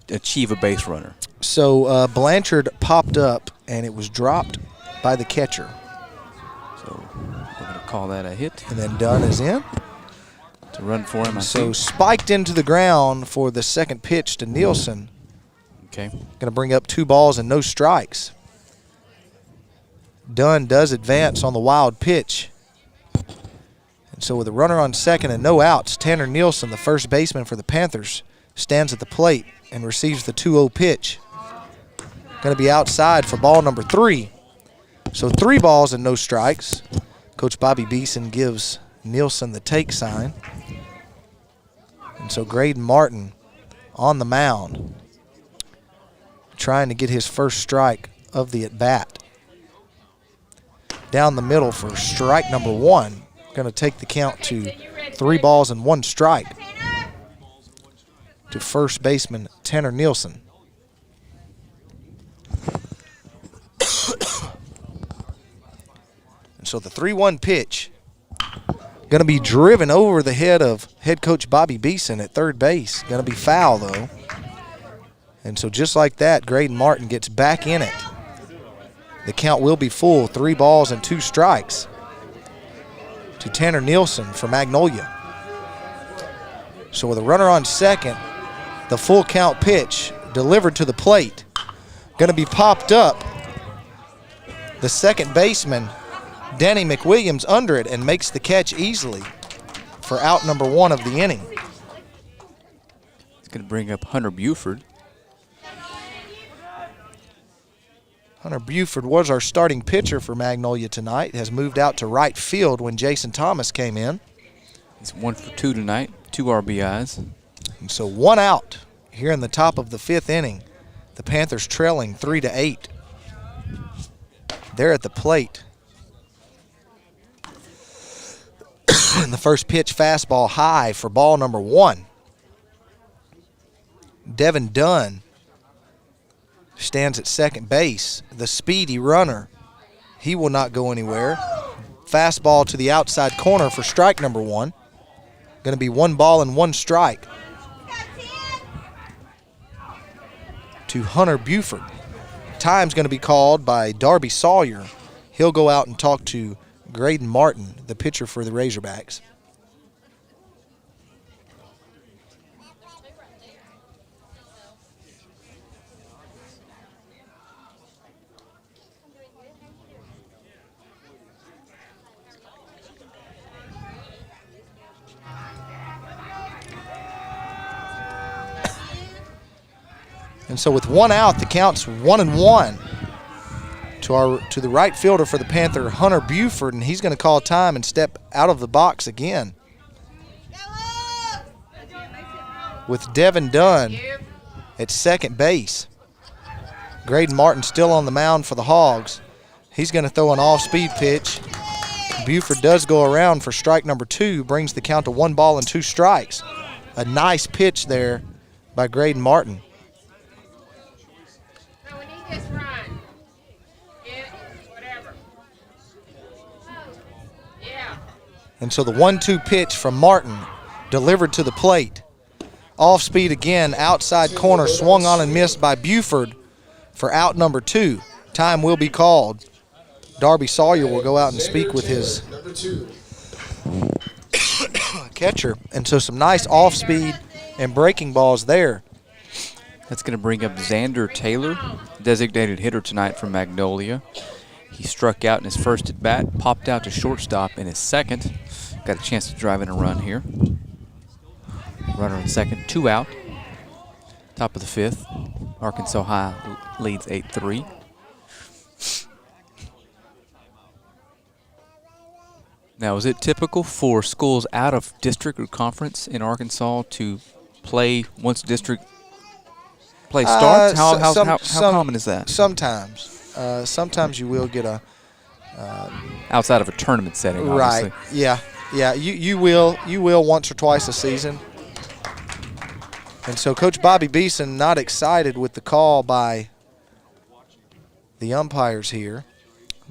achieve a base runner? So Blanchard popped up, and it was dropped by the catcher. So we're going to call that a hit. And then Dunn is in. To run for him, I So think. spiked into the ground for the second pitch to Nielsen. Okay. Going to bring up 2 balls and no strikes. Dunn does advance on the wild pitch. And so with a runner on second and no outs, Tanner Nielsen, the first baseman for the Panthers, stands at the plate and receives the 2-0 pitch. Going to be outside for ball number 3. So 3 balls and no strikes. Coach Bobby Beeson gives Nielsen the take sign. And so Graydon Martin on the mound, trying to get his first strike of the at-bat. Down the middle for strike number 1. Going to take the count to 3 balls and 1 strike to first baseman Tanner Nielsen. And so the 3-1 pitch going to be driven over the head of head coach Bobby Beeson at third base. Going to be foul, though. And so just like that, Graydon Martin gets back in it. The count will be full, 3 balls and 2 strikes to Tanner Nielsen for Magnolia. So with a runner on second, the full count pitch delivered to the plate. Going to be popped up. The second baseman, Danny McWilliams, under it and makes the catch easily for out number 1 of the inning. It's going to bring up Hunter Buford. Hunter Buford was our starting pitcher for Magnolia tonight. Has moved out to right field when Jason Thomas came in. He's 1 for 2 tonight, 2 RBIs. And so 1 out here in the top of the 5th inning. The Panthers trailing 3-8. They're at the plate. And the first pitch, fastball high for ball number 1. Devin Dunn stands at second base, the speedy runner. He will not go anywhere. Fastball to the outside corner for strike number 1. Going to be 1 ball and 1 strike to Hunter Buford. Time's going to be called by Darby Sawyer. He'll go out and talk to Graydon Martin, the pitcher for the Razorbacks. And so with 1 out, the count's 1-1 to the right fielder for the Panther, Hunter Buford, and he's going to call time and step out of the box again. With Devin Dunn at second base. Graydon Martin still on the mound for the Hogs. He's going to throw an off-speed pitch. Buford does go around for strike number 2, brings the count to 1 ball and 2 strikes. A nice pitch there by Graydon Martin. And so the 1-2 pitch from Martin delivered to the plate. Off speed again, outside corner, swung on and missed by Buford for out number 2. Time will be called. Darby Sawyer will go out and speak with his catcher. And so some nice off speed and breaking balls there. That's going to bring up Xander Taylor, designated hitter tonight from Magnolia. He struck out in his first at bat, popped out to shortstop in his second. Got a chance to drive in a run here. Runner in second, 2 out. Top of the 5th. Arkansas High leads 8-3. Now, is it typical for schools out of district or conference in Arkansas to play once district play starts? How common is that? Sometimes. Sometimes you will get a outside of a tournament setting, obviously. Right. Yeah. Yeah. You will once or twice a season. And so Coach Bobby Beeson not excited with the call by the umpires here.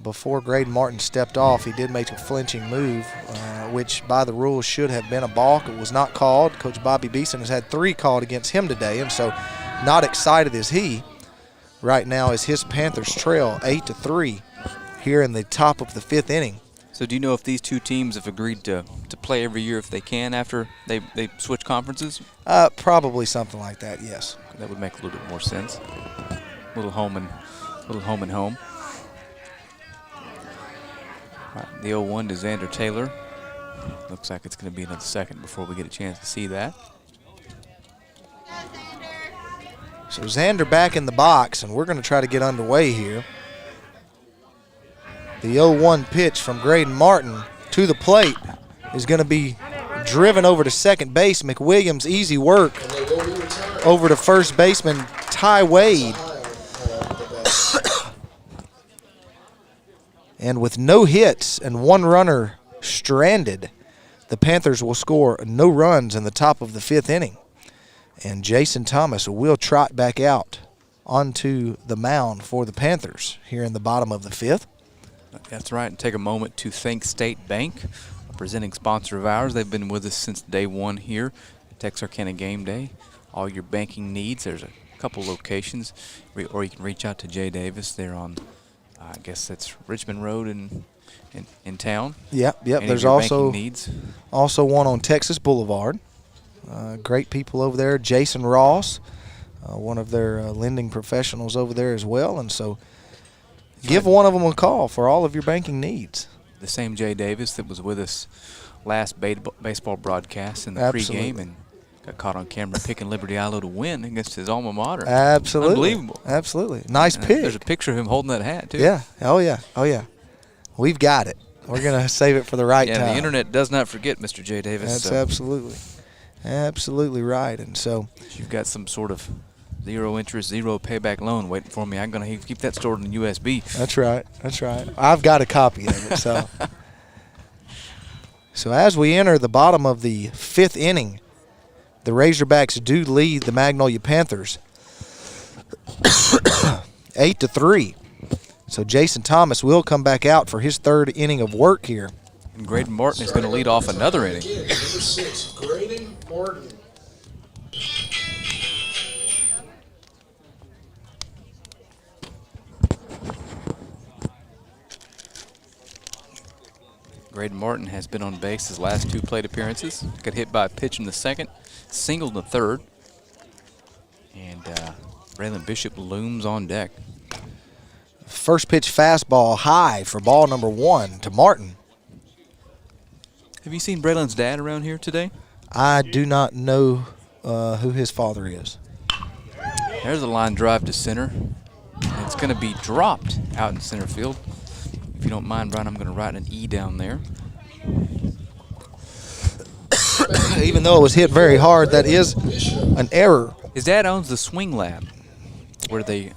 Before Graydon Martin stepped off, he did make a flinching move, which by the rules should have been a balk. It was not called. Coach Bobby Beeson has had 3 called against him today, and so not excited is he. Right now as his Panthers trail 8-3 here in the top of the 5th inning. So do you know if these two teams have agreed to play every year if they can after they switch conferences? Probably something like that, yes. That would make a little bit more sense. Little home and home. Right, the 0-1 to Xander Taylor. Looks like it's going to be another second before we get a chance to see that. So Xander back in the box, and we're going to try to get underway here. The 0-1 pitch from Graydon Martin to the plate is going to be driven over to second base. McWilliams, easy work over to first baseman Ty Wade. And with no hits and 1 runner stranded, the Panthers will score no runs in the top of the 5th inning. And Jason Thomas will trot back out onto the mound for the Panthers here in the bottom of the 5th. That's right, and take a moment to thank State Bank, a presenting sponsor of ours. They've been with us since day 1 here at Texarkana Game Day. All your banking needs, there's a couple locations, or you can reach out to Jay Davis. They're on, I guess that's Richmond Road in town. Yep. Any There's also one on Texas Boulevard. Great people over there. Jason Ross, one of their lending professionals over there as well. And so give one of them a call for all of your banking needs. The same Jay Davis that was with us last baseball broadcast in the pregame and got caught on camera picking Liberty Ilo to win against his alma mater. Absolutely. Unbelievable. Absolutely. Nice pick. There's a picture of him holding that hat, too. Yeah. Oh, yeah. We've got it. We're going to save it for the right time. Yeah, the internet does not forget Mr. Jay Davis. That's absolutely right. And so you've got some sort of 0 interest, 0 payback loan waiting for me. I'm going to keep that stored in USB. That's right. I've got a copy of it. So as we enter the bottom of the 5th inning, the Razorbacks do lead the Magnolia Panthers 8-3. So Jason Thomas will come back out for his 3rd inning of work here. And Graydon Martin is going to lead off another inning. Number 6, Graydon Martin. Graydon Martin has been on base his last 2 plate appearances. Got hit by a pitch in the 2nd, singled in the 3rd. And Braylon Bishop looms on deck. First pitch fastball high for ball number 1 to Martin. Have you seen Braylon's dad around here today? I do not know who his father is. There's a line drive to center. And it's going to be dropped out in center field. If you don't mind, Brian, I'm going to write an E down there. Even though it was hit very hard, that is an error. His dad owns the Swing Lab, where they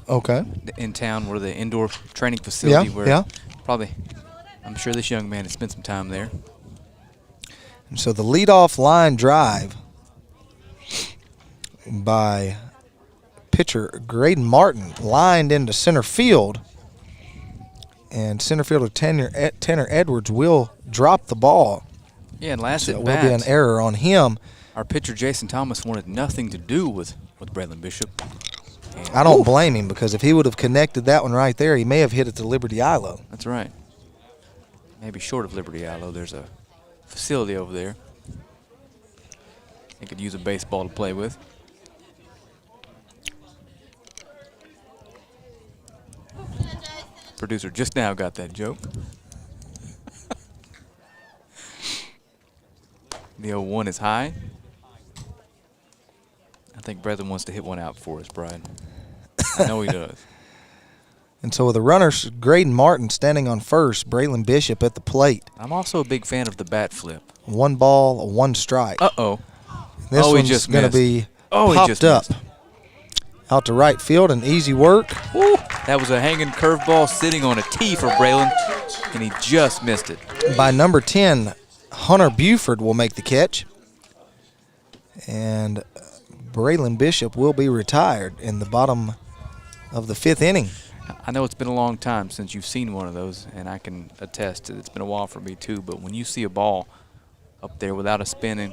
in town, where the indoor training facility. Probably, I'm sure this young man has spent some time there. And so the leadoff line drive by pitcher Graydon Martin lined into center field. And center fielder Tanner Edwards will drop the ball. Yeah, and last so at it bat. will be an error on him. Our pitcher, Jason Thomas, wanted nothing to do with Braylon Bishop. And I don't blame him, because if he would have connected that one right there, he may have hit it to Liberty Ilo. That's right. Maybe short of Liberty Ilo. There's a facility over there. They could use a baseball to play with. Producer just now got that joke. The 0-1 is high. I think Braylon wants to hit one out for us, Brian. I know he does. And so with the runners, Graydon Martin standing on first, Braylon Bishop at the plate. I'm also a big fan of the bat flip. 1 ball, 1 strike. Uh-oh. This he one's just going to missed. be He popped just up. missed. Out to right field, and easy work. Woo. That was a hanging curveball sitting on a tee for Braylon, and he just missed it. By number 10, Hunter Buford will make the catch. And Braylon Bishop will be retired in the bottom of the 5th inning. I know it's been a long time since you've seen one of those, and I can attest that it's been a while for me too, but when you see a ball up there without it spinning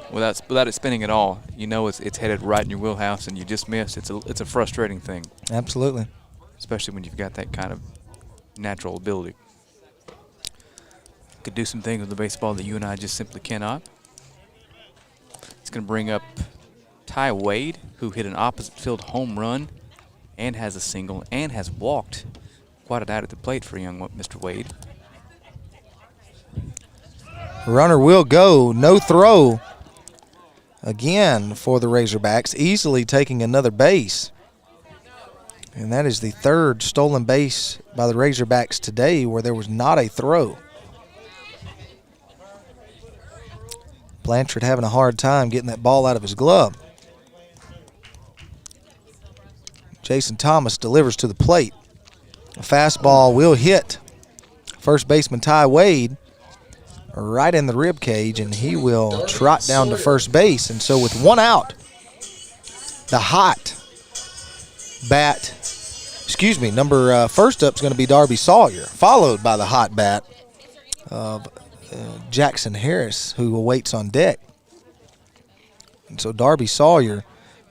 at all, you know it's headed right in your wheelhouse and you just missed. It's a frustrating thing. Absolutely. Especially when you've got that kind of natural ability. Could do some things with the baseball that you and I just simply cannot. It's going to bring up Ty Wade, who hit an opposite field home run and has a single and has walked quite a night at the plate for young Mr. Wade. Runner will go, no throw again for the Razorbacks, easily taking another base. And that is the 3rd stolen base by the Razorbacks today where there was not a throw. Blanchard having a hard time getting that ball out of his glove. Jason Thomas delivers to the plate. A fastball will hit first baseman Ty Wade right in the rib cage, and he will trot down to first base. And so with 1 out, the hot bat, first up is going to be Darby Sawyer, followed by the hot bat of Jackson Harris, who awaits on deck. And so Darby Sawyer,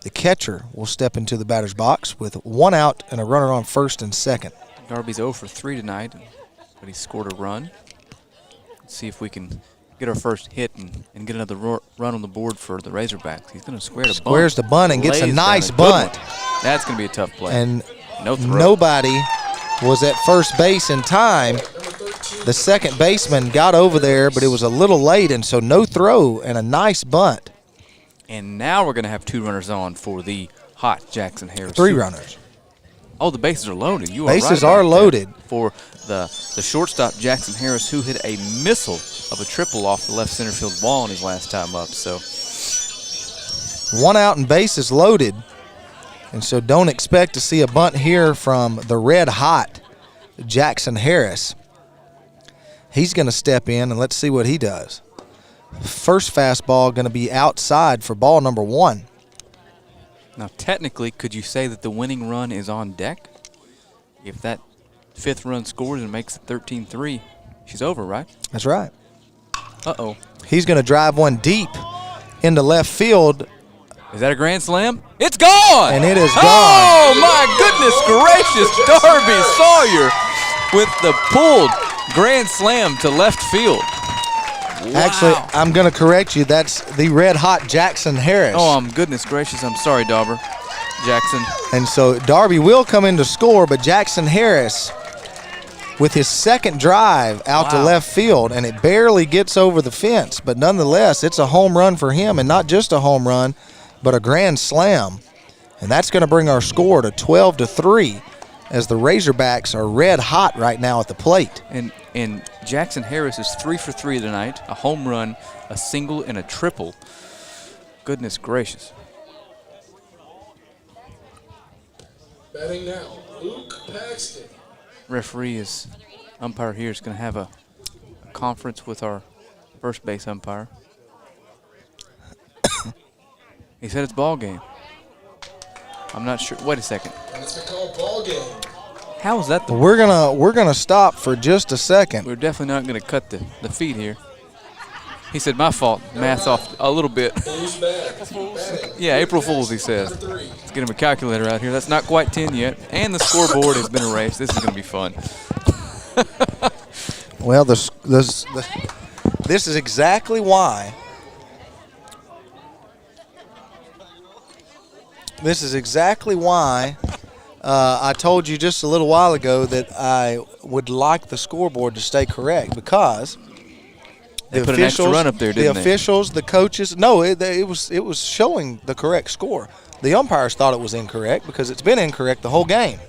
the catcher, will step into the batter's box with 1 out and a runner on first and second. Darby's 0 for 3 tonight, but he scored a run. Let's see if we can get our first hit and get another run on the board for the Razorbacks. He's going to square the bunt. Squares the bunt and gets a Lays nice down a good bunt. one. That's going to be a tough play. And no throw. Nobody was at first base in time. The second baseman got over there, but it was a little late, and so no throw and a nice bunt. And now we're going to have 2 runners on for the hot Jackson Harris. 3 runners. Oh, the bases are loaded. You are Bases right are about loaded. that. For the shortstop, Jackson Harris, who hit a missile of a triple off the left center field wall in his last time up. So 1 out and bases loaded. And so don't expect to see a bunt here from the red hot Jackson Harris. He's going to step in, and let's see what he does. First fastball going to be outside for ball number 1. now technically, could you say that the winning run is on deck? If that 5th run scores and makes it 13-3, she's over, right? That's right. Uh-oh. He's going to drive one deep into left field. Is that a grand slam? It's gone! And it is gone. Oh, my goodness gracious. Darby Sawyer with the pulled grand slam to left field. Wow. Actually, I'm going to correct you. That's the red hot Jackson Harris. Oh, goodness gracious. I'm sorry, Dauber. Jackson. And so Darby will come in to score, but Jackson Harris with his 2nd drive out to left field, and it barely gets over the fence. But nonetheless, it's a home run for him, and not just a home run, but a grand slam. And that's going to bring our score to 12-3 as the Razorbacks are red hot right now at the plate. And Jackson Harris is 3 for 3 tonight, a home run, a single, and a triple. Goodness gracious. Batting now, Luke Paxton. Umpire here is going to have a conference with our first base umpire. He said it's ball game. I'm not sure. Wait a second. It's been called ball game. How is that? We're gonna stop for just a second. We're definitely not going to cut the feed here. He said, my fault. Math's off a little bit. Yeah, April Fool's, he says. Let's get him a calculator out here. That's not quite 10 yet. And the scoreboard has been erased. This is going to be fun. Well, this is exactly why. This is exactly why I told you just a little while ago that I would like the scoreboard to stay correct, because they put an extra run up there, didn't they? The officials, the coaches, no, it was showing the correct score. The umpires thought it was incorrect because it's been incorrect the whole game.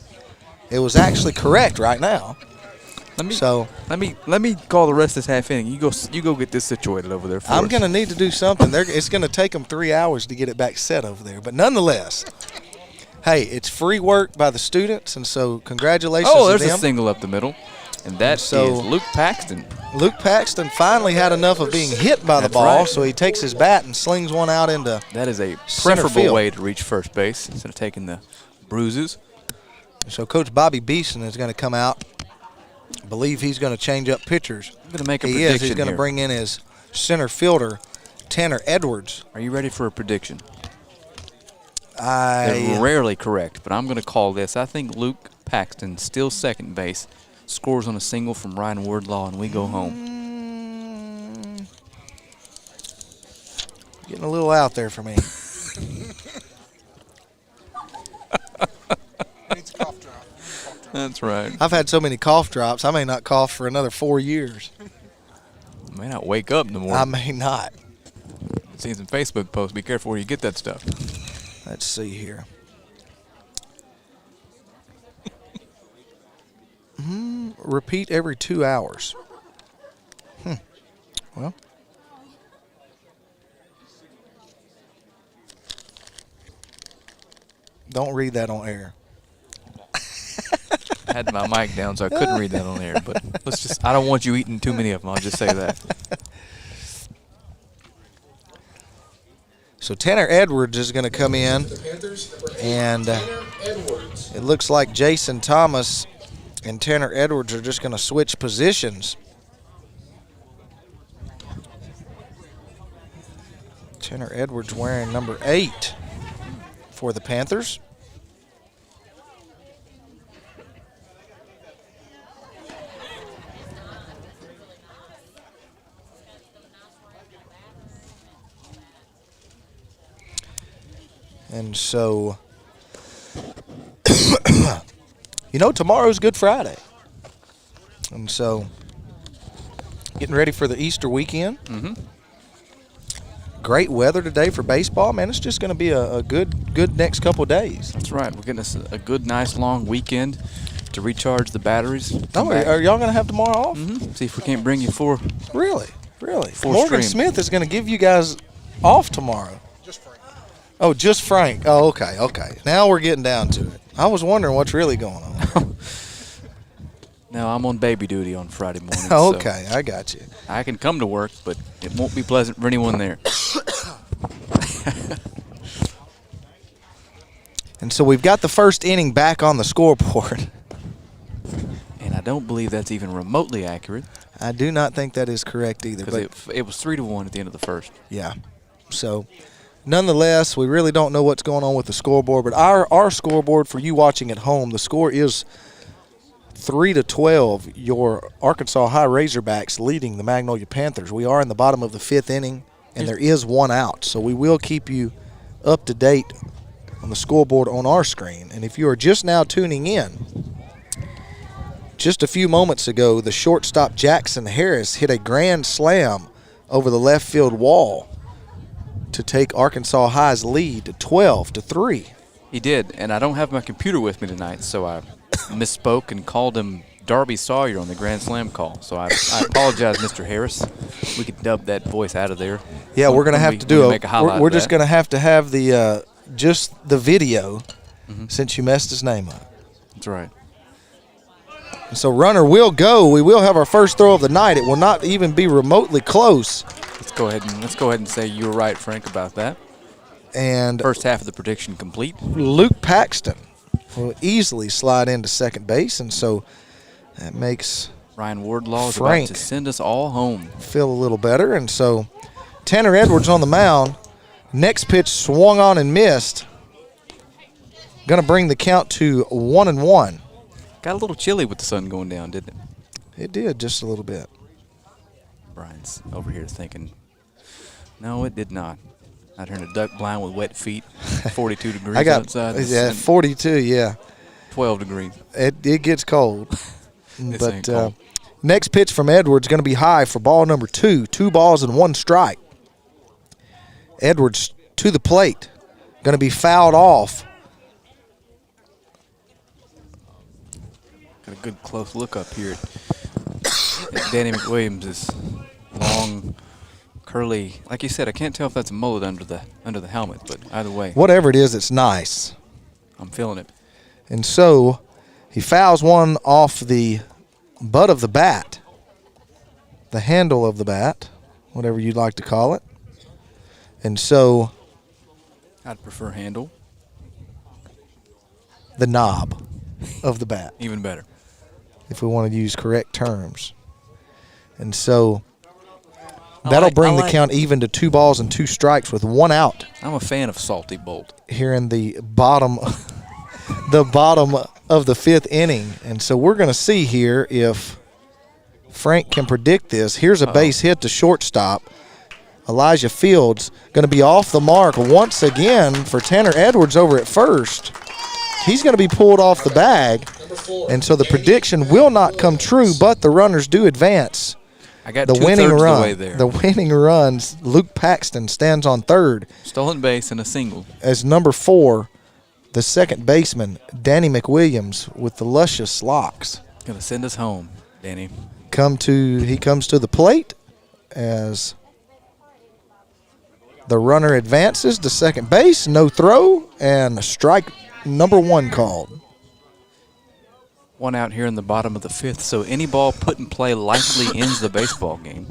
It was actually correct right now. Let me call the rest of this half inning. You go get this situated over there for us. I'm going to need to do something. It's going to take them 3 hours to get it back set over there. But nonetheless, hey, it's free work by the students, and so congratulations to them. Oh, there's a single up the middle, and that is Luke Paxton. Luke Paxton finally had enough of being hit by the ball, so he takes his bat and slings one out into that is a preferable way to reach first base instead of taking the bruises. So Coach Bobby Beeson is going to come out. I believe he's going to change up pitchers. I'm going to make a prediction. He's going to bring in his center fielder, Tanner Edwards. Are you ready for a prediction? They're rarely correct, but I'm going to call this. I think Luke Paxton, still second base, scores on a single from Ryan Wardlaw, and we go home. Getting a little out there for me. That's right. I've had so many cough drops, I may not cough for another 4 years. You may not wake up in the morning. I may not. I've seen some Facebook posts. Be careful where you get that stuff. Let's see here. Repeat every 2 hours. Well. Don't read that on air. I had my mic down, so I couldn't read that on air. But I don't want you eating too many of them. I'll just say that. So Tanner Edwards is going to come in, and it looks like Jason Thomas and Tanner Edwards are just going to switch positions. Tanner Edwards wearing number 8 for the Panthers. And so, tomorrow's Good Friday. And so, getting ready for the Easter weekend. Mm-hmm. Great weather today for baseball. Man, it's just going to be a good next couple of days. That's right. We're getting us a good, nice, long weekend to recharge the batteries. Oh, are y'all going to have tomorrow off? Mm-hmm. See if we can't bring you 4. Really? 4 Morgan Smith is going to give you guys off tomorrow. Oh, just Frank. Oh, okay. Now we're getting down to it. I was wondering what's really going on. No, I'm on baby duty on Friday morning. Okay, I got you. I can come to work, but it won't be pleasant for anyone there. And so we've got the first inning back on the scoreboard. And I don't believe that's even remotely accurate. I do not think that is correct either. Because it was 3-1 at the end of the first. Yeah. So, nonetheless, we really don't know what's going on with the scoreboard. But our scoreboard for you watching at home, the score is 3-12. Your Arkansas High Razorbacks leading the Magnolia Panthers. We are in the bottom of the 5th inning, and there is 1 out. So we will keep you up to date on the scoreboard on our screen. And if you are just now tuning in, just a few moments ago, the shortstop Jackson Harris hit a grand slam over the left field wall to take Arkansas High's lead to 12-3. He did, and I don't have my computer with me tonight, so I misspoke and called him Darby Sawyer on the grand slam call. So I apologize, Mr. Harris. We could dub that voice out of there. Yeah, we're going to have to do we're just going to have the just the video since you messed his name up. That's right. And so runner will go. We will have our first throw of the night. It will not even be remotely close. Let's go ahead and say you were right, Frank, about that. And first half of the prediction complete. Luke Paxton will easily slide into second base, and so that makes Ryan Wardlaw is Frank about to send us all home. feel a little better, and so Tanner Edwards on the mound. Next pitch swung on and missed. Going to bring the count to 1-1. Got a little chilly with the sun going down, didn't it? It did, just a little bit. Brian's over here thinking, no, it did not. Out here in a duck blind with wet feet, 42 degrees outside. Yeah, 42, yeah. 12 degrees. It gets cold. This But ain't cold. next pitch from Edwards going to be high for ball number 2. 2 balls and 1 strike. Edwards to the plate. Going to be fouled off. Got a good close look up here at Danny McWilliams' long, curly. Like you said, I can't tell if that's a mullet under the helmet, but either way, Whatever it is, it's nice. I'm feeling it. And so he fouls one off the butt of the bat, the handle of the bat, whatever you'd like to call it. And so I'd prefer handle. the knob of the bat, Even better. if we want to use correct terms. And so that'll bring the count even to 2 balls and 2 strikes with 1 out I'm a fan of Salty Bolt. here in the bottom the bottom of the 5th inning. And so we're going to see here if Frank can predict this. Here's a base hit to shortstop. Elijah Fields going to be off the mark once again for Tanner Edwards over at first. He's going to be pulled off the bag, and so the prediction will not come true, but the runners do advance. I got The winning two-thirds run, of the way there. the winning runs, Luke Paxton stands on third Stolen base and a single. as number 4, the second baseman, Danny McWilliams, with the luscious locks. Gonna send us home, Danny. He comes to the plate as the runner advances to second base, no throw, and strike number 1 called. 1 out here in the bottom of the 5th, so any ball put in play likely ends the baseball game.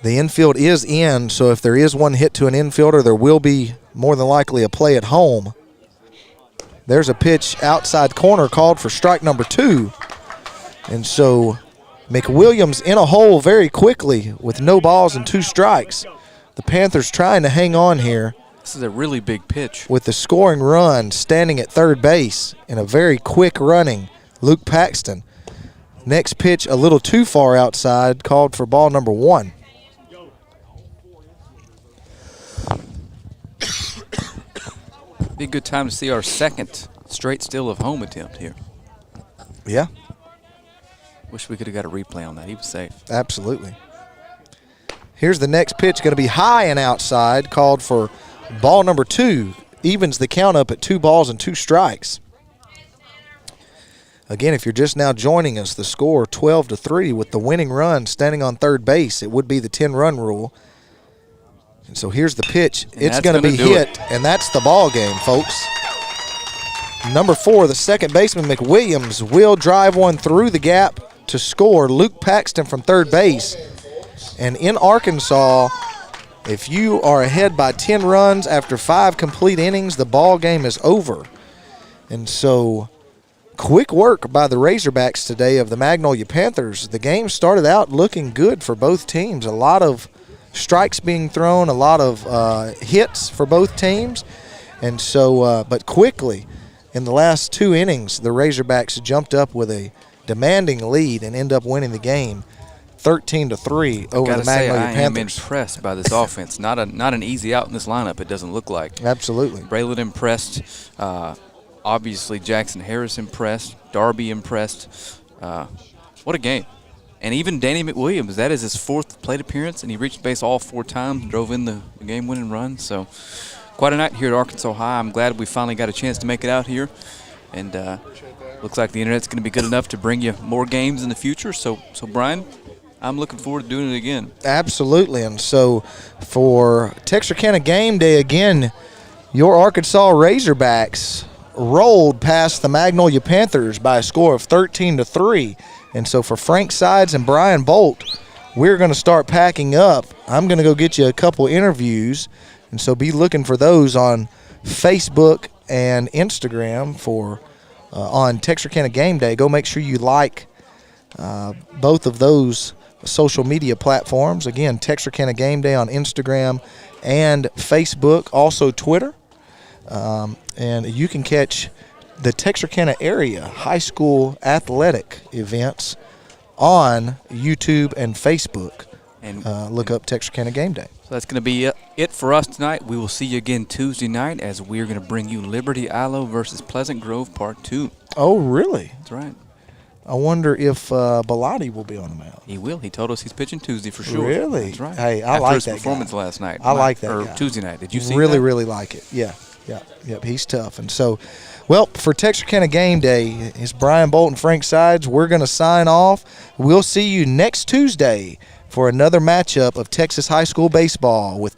The infield is in, so if there is one hit to an infielder, there will be more than likely a play at home. There's a pitch outside corner called for strike number 2. And so McWilliams in a hole very quickly with no balls and 2 strikes. The Panthers trying to hang on here This is a really big pitch. with the scoring run standing at third base and a very quick running Luke Paxton. Next pitch a little too far outside, called for ball number 1. Be a good time to see our second straight steal of home attempt here. Yeah, Wish we could have got a replay on that. He was safe. absolutely. Here's the next pitch, going to be high and outside, called for ball number 2. Evens the count up at 2 balls and 2 strikes. Again, if you're just now joining us, the score 12-3 with the winning run standing on third base. It would be the 10-run rule. And so here's the pitch. And it's that's going to be gonna do hit, and that's the ball game, folks. Number 4, the second baseman, McWilliams, will drive one through the gap to score. Luke Paxton from third base. And in Arkansas, if you are ahead by 10 runs after 5 complete innings, the ball game is over. And so quick work by the Razorbacks today of the Magnolia Panthers. The game started out looking good for both teams. A lot of strikes being thrown, a lot of hits for both teams. And so, but quickly, in the last 2 innings, the Razorbacks jumped up with a demanding lead and end up winning the game 13-3 over the Magnolia I am Panthers. impressed by this offense. Not an easy out in this lineup, it doesn't look like. Absolutely. Braylon impressed. Obviously, Jackson Harris impressed. Darby impressed. What a game. And even Danny McWilliams, that is his 4th plate appearance, and he reached base all 4 times, drove in the game-winning run. So quite a night here at Arkansas High. I'm glad we finally got a chance to make it out here. And looks like the Internet's going to be good enough to bring you more games in the future. So Brian, I'm looking forward to doing it again. Absolutely. And so for Texarkana Game Day again, your Arkansas Razorbacks rolled past the Magnolia Panthers by a score of 13-3. And so for Frank Sides and Brian Bolt, we're going to start packing up. I'm going to go get you a couple interviews. And so be looking for those on Facebook and Instagram for on Texarkana Game Day. Go make sure you like both of those social media platforms. Again, Texarkana Game Day on Instagram and Facebook, also Twitter. And you can catch the Texarkana area high school athletic events on YouTube and Facebook. And look up Texarkana Game Day. So that's going to be it for us tonight. We will see you again Tuesday night as we're going to bring you Liberty Ilo versus Pleasant Grove Part 2. Oh, really? That's right. I wonder if Bellotti will be on the mound. He will. He told us he's pitching Tuesday for sure. Really? That's right. Hey, I After like his that performance guy. last night. I like that or guy. Tuesday night. Did you see really, that? really like it. Yeah. He's tough. And so, well, for Texarkana Game Day, it's Brian Bolt and Frank Sides. We're going to sign off. We'll see you next Tuesday for another matchup of Texas high school baseball with